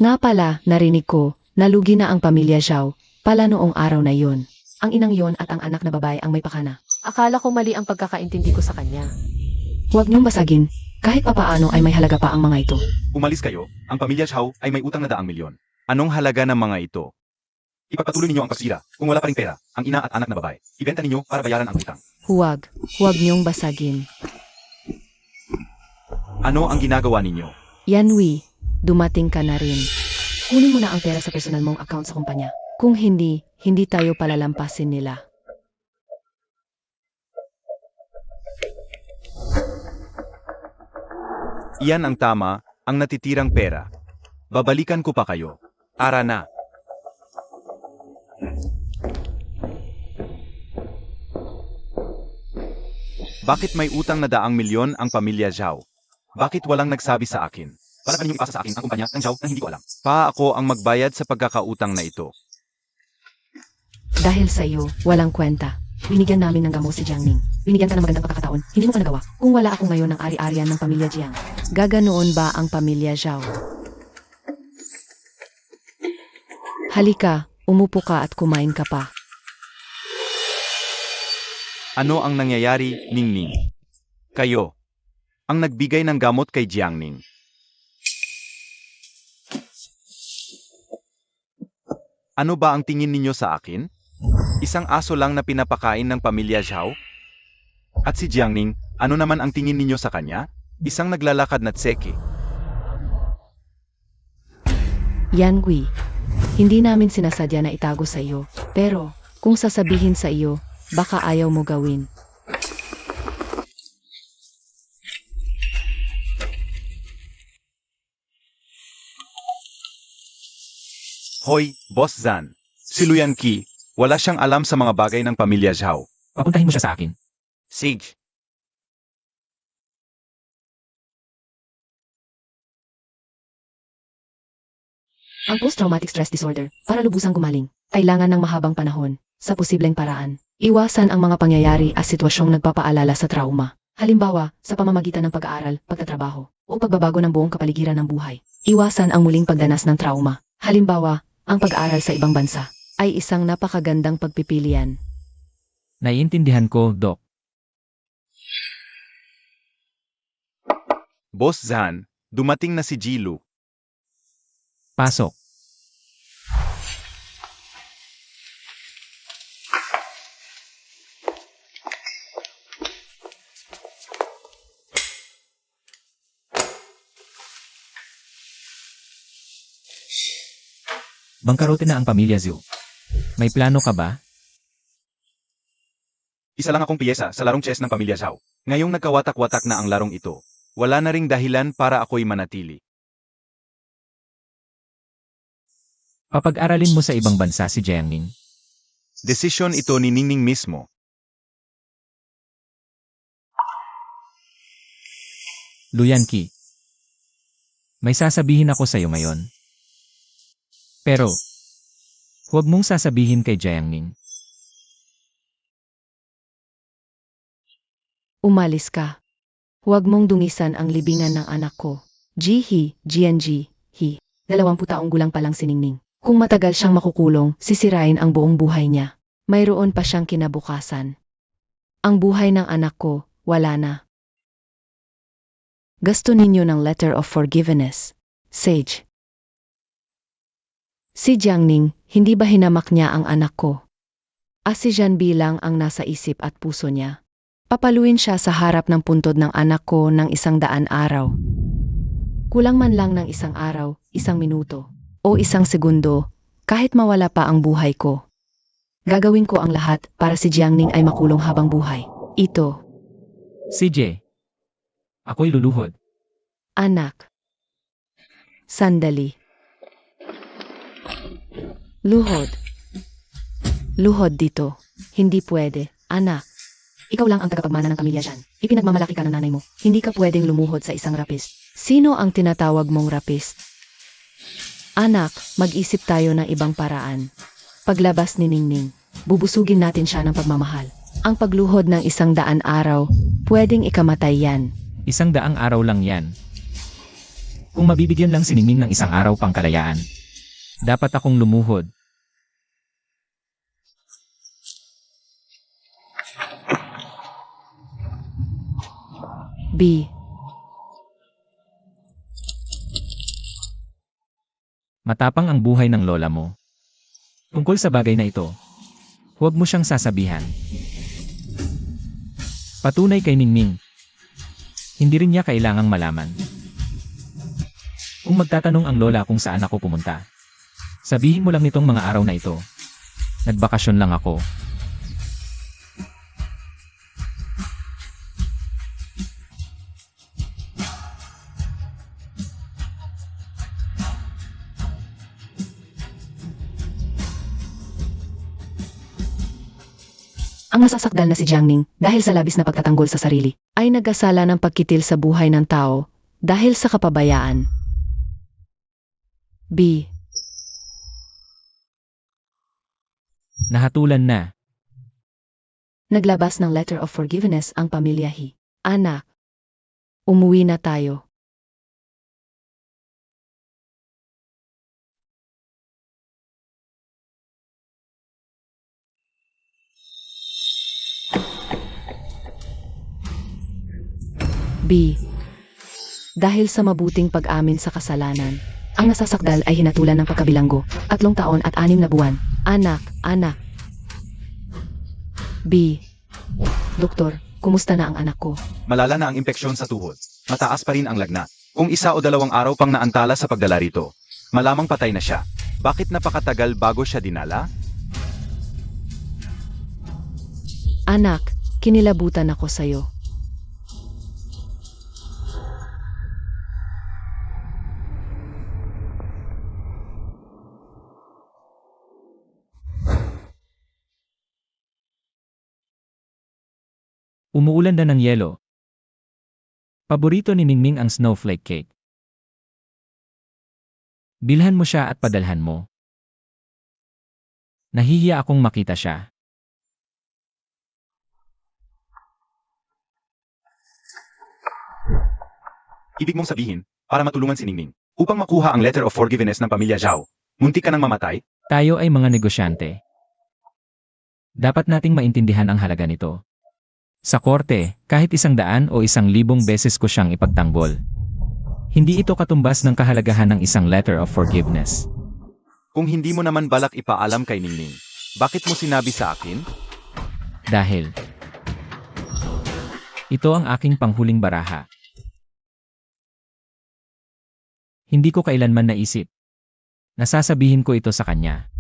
Nga pala, narinig ko, nalugi na ang pamilya Zhao, pala noong araw na yon. Ang inang yon at ang anak na babae ang may pakana. Akala ko mali ang pagkakaintindi ko sa kanya. Huwag niyong basagin, kahit papaano ay may halaga pa ang mga ito. umalis kayo. Ang pamilya Zhao ay may utang na 100 milyon. Anong halaga ng mga ito? Ipagpatuloy ninyo ang pagsira. Kung wala pa ring pera, ang ina at anak na babae, ibenta ninyo para bayaran ang utang. Huwag niyong basagin. Ano ang ginagawa ninyo? Yanwi, dumating ka na rin. Kunin mo na ang pera sa personal mong account sa kumpanya. Kung hindi, hindi tayo palalampasin nila. Iyan ang tama, ang natitirang pera. Babalikan ko pa kayo. Ara na. Bakit may utang na 100 milyon ang pamilya Zhao? Bakit walang nagsabi sa akin? Wala ninyong ipasa sa akin ang kumpanya ng Zhao nang hindi ko alam. Pa ako ang magbayad sa pagkakautang na ito. Dahil sa iyo, walang kwenta. Binigyan namin ng gamot si Jiangning. Binigyan ka ng magandang pagkakataon. Hindi mo pa nagawa. Kung wala ako ngayon ng ari-arian ng pamilya Jiang. Gaganoon ba ang pamilya Zhao? Halika, umupo ka at kumain ka pa. Ano ang nangyayari, Ningning? Kayo, ang nagbigay ng gamot kay Jiangning. Ano ba ang tingin ninyo sa akin? Isang aso lang na pinapakain ng pamilya Zhao? At si Jiangning, ano naman ang tingin ninyo sa kanya? Isang naglalakad na tseke. Yanwi, hindi namin sinasadya na itago sa iyo. Pero, kung sasabihin sa iyo, baka ayaw mo gawin. Hoy, Boss Zan. Si Luyan Qi, wala siyang alam sa mga bagay ng pamilya Zhao. Papuntahin mo siya sa akin. Sige. Ang post-traumatic stress disorder, para lubusang gumaling, kailangan ng mahabang panahon, sa posibleng paraan. Iwasan ang mga pangyayari at sitwasyong nagpapaalala sa trauma. Halimbawa, sa pamamagitan ng pag-aaral, pagtatrabaho, o pagbabago ng buong kapaligiran ng buhay. Iwasan ang muling pagdanas ng trauma. Halimbawa, ang pag-aaral sa ibang bansa ay isang napakagandang pagpipilian. Naiintindihan ko, Doc. Boss Zhan, dumating na si Jilu. Pasok. Bangkarote na ang pamilya Zhu. May plano ka ba? Isa lang akong piyesa sa larong chess ng pamilya Zhao. Ngayong nagkawatak-watak na ang larong ito, wala na ring dahilan para ako'y manatili. Papag-aralin mo sa ibang bansa si Jiangning. Desisyon ito ni Ningning mismo. Luyan Qi. May sasabihin ako sa iyo ngayon. Pero, huwag mong sasabihin kay Jiangning. Umalis ka. Huwag mong dungisan ang libingan ng anak ko. Jihi, Jianji, Hi. 20 taong gulang pa lang si Ningning. Kung matagal siyang makukulong, sisirain ang buong buhay niya. Mayroon pa siyang kinabukasan. Ang buhay ng anak ko, wala na. Gasto ninyo ng letter of forgiveness. Sage. Si Jiangning, hindi ba hinamak niya ang anak ko? Si Jean bilang ang nasa isip at puso niya. Papaluin siya sa harap ng puntod ng anak ko ng 100 araw. Kulang man lang ng 1 araw, 1 minuto, o 1 segundo, kahit mawala pa ang buhay ko. Gagawin ko ang lahat para si Jiangning ay makulong habang buhay. Ito, CJ. Ako'y luluhod. anak. Sandali. Luhod. Luhod dito. Hindi pwede, anak. Ikaw lang ang tagapagmana ng pamilya dyan. Ipinagmamalaki ka ng nanay mo. Hindi ka pwedeng lumuhod sa isang rapist. Sino ang tinatawag mong rapist? Anak, mag-isip tayo ng ibang paraan. Paglabas ni Ningning, bubusugin natin siya ng pagmamahal. Ang pagluhod ng 100 araw, pwedeng ikamatay yan. 100 araw lang yan. Kung mabibigyan lang si Ningning ng 1 araw pang kalayaan, dapat akong lumuhod. B. Matapang ang buhay ng lola mo. Tungkol sa bagay na ito, huwag mo siyang sasabihan. Patunay kay Ningning. Hindi rin niya kailangang malaman. Kung magtatanong ang lola kung saan ako pumunta, sabihin mo lang nitong mga araw na ito. Nagbakasyon lang ako. Ang nasasakdal na si Jiangning, dahil sa labis na pagtatanggol sa sarili, ay nagkasala ng pagkitil sa buhay ng tao dahil sa kapabayaan. B. Nahatulan na. Naglabas ng letter of forgiveness ang pamilya Hi. Anak, umuwi na tayo. B. Dahil sa mabuting pag-amin sa kasalanan, ang nasasakdal ay hinatulan ng pagkabilanggo, 3 taon at 6 na buwan. Anak. B. Doktor, kumusta na ang anak ko? Malala na ang impeksyon sa tuhod. Mataas pa rin ang lagnat. Kung 1 o 2 araw pang naantala sa pagdala rito, malamang patay na siya. Bakit napakatagal bago siya dinala? Anak, kinilabutan ako sa'yo. Umuulan na ng yelo. Paborito ni Ningning ang snowflake cake. Bilhan mo siya at padalhan mo. Nahihiya akong makita siya. Ibig mong sabihin, para matulungan si Ningning, upang makuha ang letter of forgiveness ng pamilya Zhao, muntik ka nang mamatay? Tayo ay mga negosyante. Dapat nating maintindihan ang halaga nito. Sa korte, kahit 100 o 1,000 beses ko siyang ipagtanggol. Hindi ito katumbas ng kahalagahan ng isang letter of forgiveness. Kung hindi mo naman balak ipaalam kay Ningning, bakit mo sinabi sa akin? Dahil ito ang aking panghuling baraha. Hindi ko kailanman naisip. Nasasabihin ko ito sa kanya.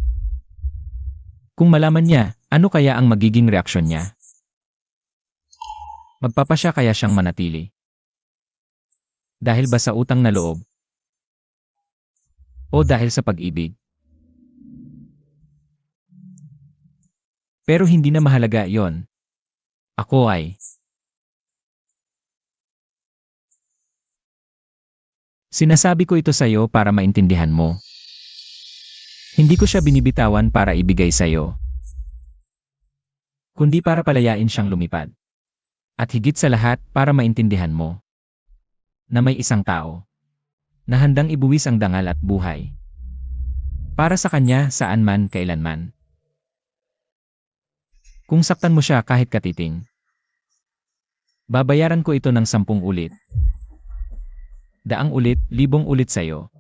Kung malaman niya, ano kaya ang magiging reaksyon niya? Magpapasya kaya siyang manatili? Dahil ba sa utang na loob? O dahil sa pag-ibig? Pero hindi na mahalaga yon. Ako ay sinasabi ko ito sa'yo para maintindihan mo. Hindi ko siya binibitawan para ibigay sa'yo, kundi para palayain siyang lumipad. At higit sa lahat para maintindihan mo na may isang tao na handang ibuwis ang dangal at buhay para sa kanya saan man kailanman. Kung saktan mo siya kahit katiting, babayaran ko ito ng 10 ulit. 100 ulit, 1,000 ulit sa'yo.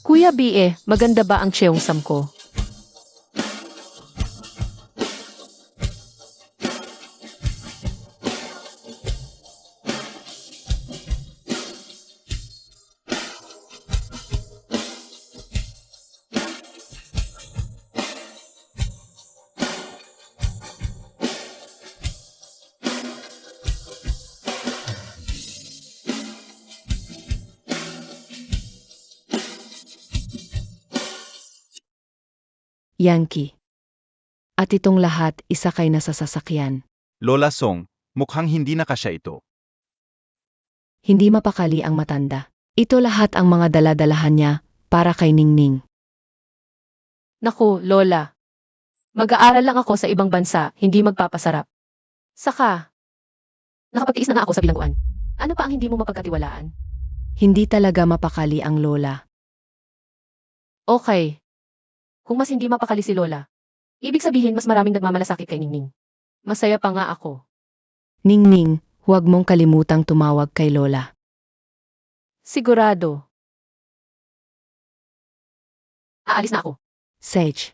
Kuya BE, maganda ba ang cheongsam ko? Yankee. At itong lahat isakay na sa sasakyan. Lola Song, mukhang hindi na kasya ito. Hindi mapakali ang matanda. Ito lahat ang mga daladalahan niya para kay Ningning. Naku, Lola. Mag-aaral lang ako sa ibang bansa, hindi magpapasarap. Saka, nakapagtiis na nga ako sa bilangguan. Ano pa ang hindi mo mapagkatiwalaan? Hindi talaga mapakali ang lola. Okay. Kung mas hindi mapakali si Lola, ibig sabihin mas maraming nagmamalasakit kay Ningning. Masaya pa nga ako. Ningning, huwag mong kalimutang tumawag kay lola. Sigurado. Aalis na ako. Sage.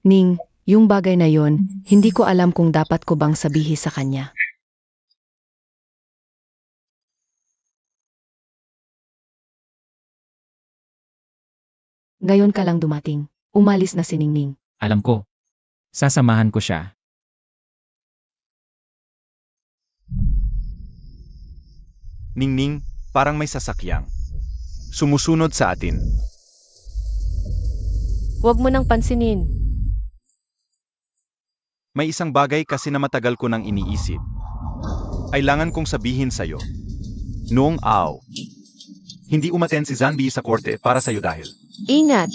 Ning, yung bagay na yon, hindi ko alam kung dapat ko bang sabihin sa kanya. Ngayon ka lang dumating. Umalis na si Ningning. Alam ko. Sasamahan ko siya. Ningning, parang may sasakyang sumusunod sa atin. Huwag mo nang pansinin. May isang bagay kasi na matagal ko nang iniisip. Kailangan kong sabihin sa'yo. Noong hindi umaten si Zanbi sa korte para sa'yo dahil Ingat.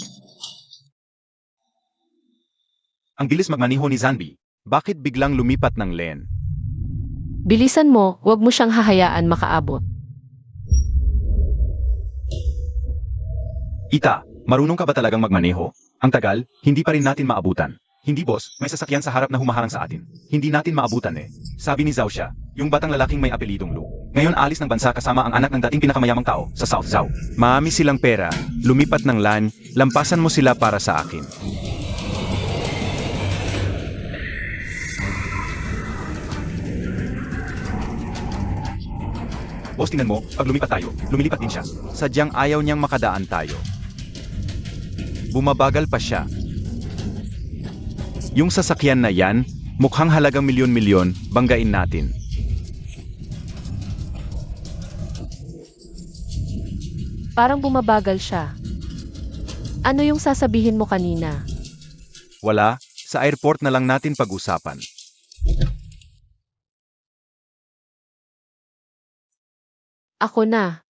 ang bilis magmaniho ni Zanbi. Bakit biglang lumipat ng Len? Bilisan mo, huwag mo siyang hahayaan makaabot. Ita, marunong ka ba talagang magmaneho? Ang tagal, hindi pa rin natin maabutan. Hindi boss, may sasakyan sa harap na humaharang sa atin. Hindi natin maabutan eh. Sabi ni Zhao Xia, yung batang lalaking may apelidong Lu. Ngayon alis ng bansa kasama ang anak ng dating pinakamayamang tao sa South Zhao. Maami silang pera, lumipat ng LAN, lampasan mo sila para sa akin. Boss, tingnan mo, pag lumipat tayo, lumilipat din siya. Sadyang ayaw niyang makadaan tayo. Bumabagal pa siya. Yung sasakyan na yan, mukhang halagang milyon-milyon, banggain natin. Parang bumabagal siya. Ano yung sasabihin mo kanina? Wala, sa airport na lang natin pag-usapan. Ako na.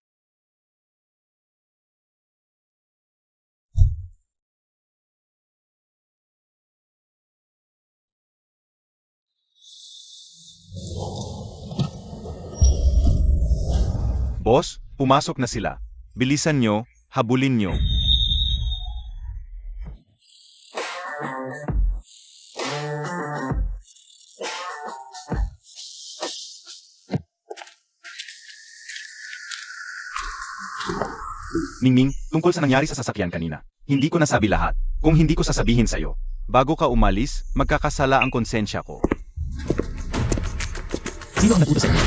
Boss, pumasok na sila. Bilisan nyo, habulin nyo. Ningning, tungkol sa nangyari sa sasakyan kanina. Hindi ko nasabi lahat. Kung hindi ko sasabihin sa'yo. Bago ka umalis, magkakasala ang konsensya ko. Sino ang nag-utos sa inyo?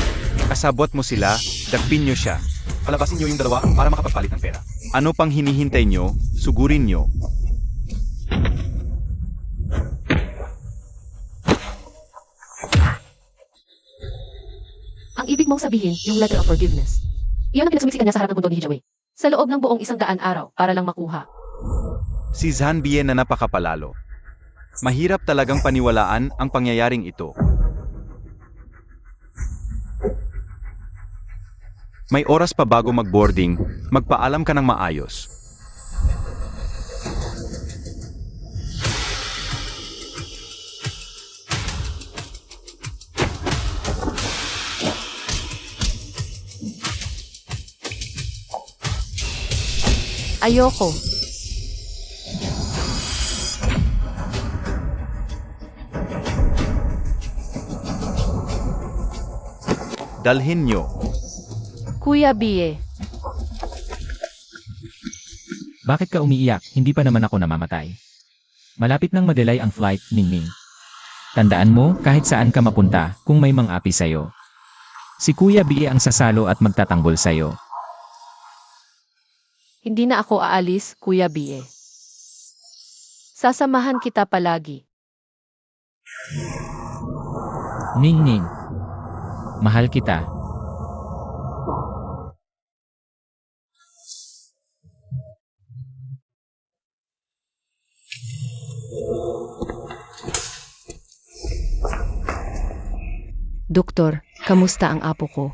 Kasabot mo sila, dagpin nyo siya. Palabasin nyo yung dalawa para makapagpalit ng pera. Ano pang hinihintay nyo, sugurin nyo. Ang ibig mong sabihin, yung letter of forgiveness. Iyon ang pinagsumisikan niya sa harap ng mundo ni Hijaway. Sa loob ng buong 100 araw para lang makuha. Si Zanbie na napakapalalo. Mahirap talagang paniwalaan ang pangyayaring ito. May oras pa bago mag-boarding, magpaalam ka ng maayos. Ayoko. Dalhin nyo. Kuya Bie, Bakit ka umiiyak? Hindi pa naman ako namamatay. Malapit nang madelay ang flight, Ningning. Tandaan mo, kahit saan ka mapunta, kung may mang-api sa'yo. Si Kuya Bie ang sasalo at magtatanggol sa'yo. hindi na ako aalis, Kuya Bie. Sasamahan kita palagi. Ningning. Mahal kita. Doktor, kamusta ang apo ko?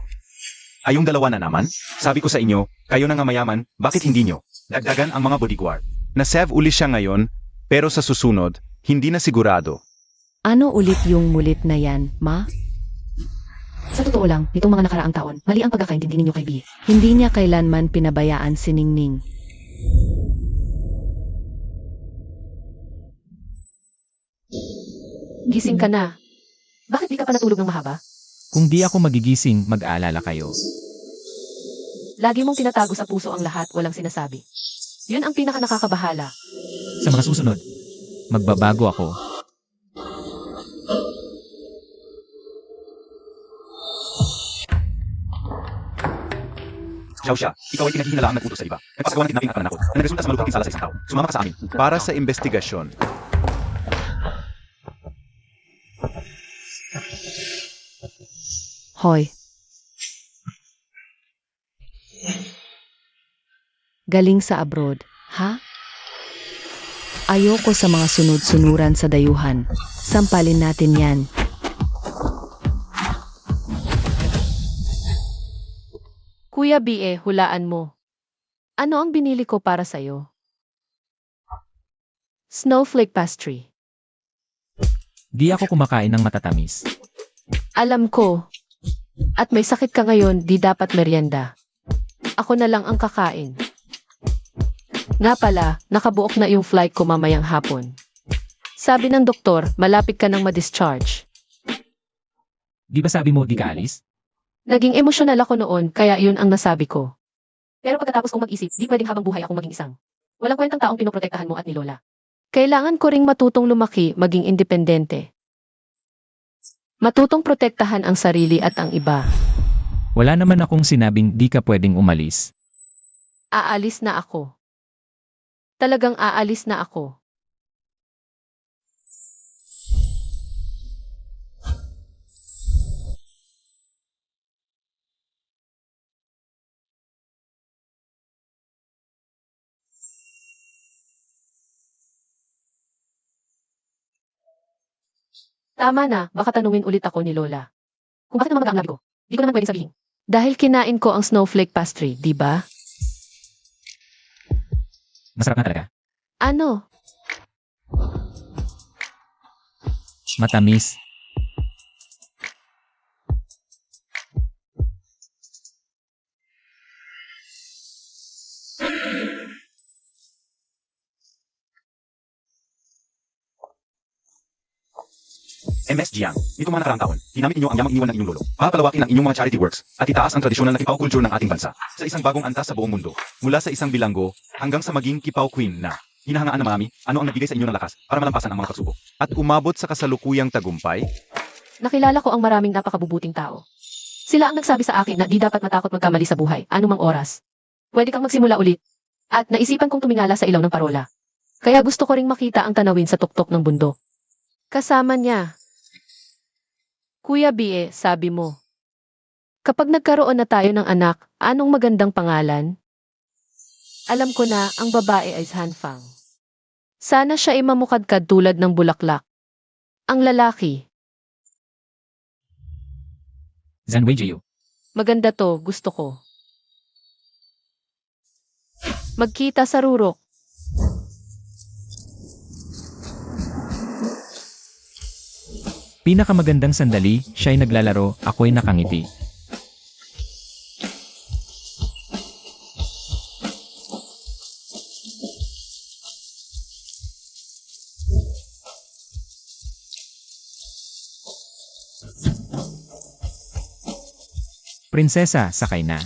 Ayong dalawa na naman? Sabi ko sa inyo, kayo na nga mayaman, bakit hindi nyo? Dagdagan ang mga bodyguard. Na-save uli siya ngayon, pero sa susunod, hindi na sigurado. Ano ulit yung mulit na yan, ma? Sa totoo lang, nitong mga nakaraang taon, mali ang pagkakaintindi ninyo kay Bie. Hindi niya kailanman pinabayaan si Ningning. Gising ka na. Bakit di ka pa natulog ng mahaba? Kung di ako magigising, mag-aalala kayo. Lagi mong tinatago sa puso ang lahat, walang sinasabi. Yun ang pinaka nakakabahala. Sa mga susunod, magbabago ako. Xiao, ikaw ay pinaghihinalaan nag-utos sa iba. Nagpasagawa ng kidnapping at pananakot na nagresulta sa malubhang pinsala sa isang tao. Sumama ka sa amin. Para sa investigasyon. Hoy. Galing sa abroad, ha? Ayoko sa mga sunod-sunuran sa dayuhan. Sampalin natin yan. Kuya Bie, hulaan mo. Ano ang binili ko para sa'yo? Snowflake pastry. Di ako kumakain ng matatamis. Alam ko. At may sakit ka ngayon, di dapat merienda. Ako na lang ang kakain. Nga pala, nakabuok na yung flight ko mamayang hapon. Sabi ng doktor, malapit ka nang ma-discharge. Di ba sabi mo di ka alis? Naging emosyonal ako noon, kaya yun ang nasabi ko. Pero pagkatapos kong mag-isip, di pwedeng habang buhay akong maging isang. Walang kwentang taong pinoprotektahan mo at ni Lola. Kailangan ko ring matutong lumaki, maging independente. Matutong protektahan ang sarili at ang iba. Wala naman akong sinabing di ka pwedeng umalis. Aalis na ako. Talagang aalis na ako. Tama na, baka tanungin ulit ako ni Lola. Kung bakit naman ang labi ko, di ko naman pwedeng sabihin. Dahil kinain ko ang snowflake pastry, di ba? Masarap na talaga. Ano? Matamis. MS Jiang, nitong mga nakaraang taon, ginamit ninyo ang yamang iniwan ng inyong lolo. Papalawakin ang inyong mga charity works at itaas ang tradisyonal na kipaw culture ng ating bansa sa isang bagong antas sa buong mundo. Mula sa isang bilanggo hanggang sa maging kipaw queen na hinahangaan ng marami, ano ang nagbigay sa inyo ng lakas para malampasan ang mga pagsubok. At umabot sa kasalukuyang tagumpay, Nakilala ko ang maraming napakabubuting tao. Sila ang nagsabi sa akin na di dapat matakot magkamali sa buhay, anumang oras. Pwede kang magsimula ulit. At naisipan kong tumingala sa ilaw ng parola. Kaya gusto ko ring makita ang tanawin sa tuktok ng bundok. Kasama niya. Kuya Bie, sabi mo. Kapag nagkaroon na tayo ng anak, anong magandang pangalan? Alam ko na, ang babae ay Hanfang. Sana siya ay mamukadkad tulad ng bulaklak. Ang lalaki, Zhan Weijiu. maganda to, gusto ko. Magkita sa rurok. Pinakamagandang sandali, siya'y naglalaro, ako'y nakangiti. Prinsesa, sakay na.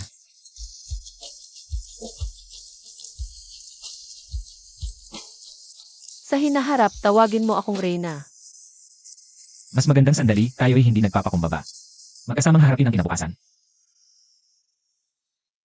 Sa hinaharap, tawagin mo akong Reyna. Mas magandang sandali, tayo'y hindi nagpapakumbaba. Magkasamang harapin ang kinabukasan.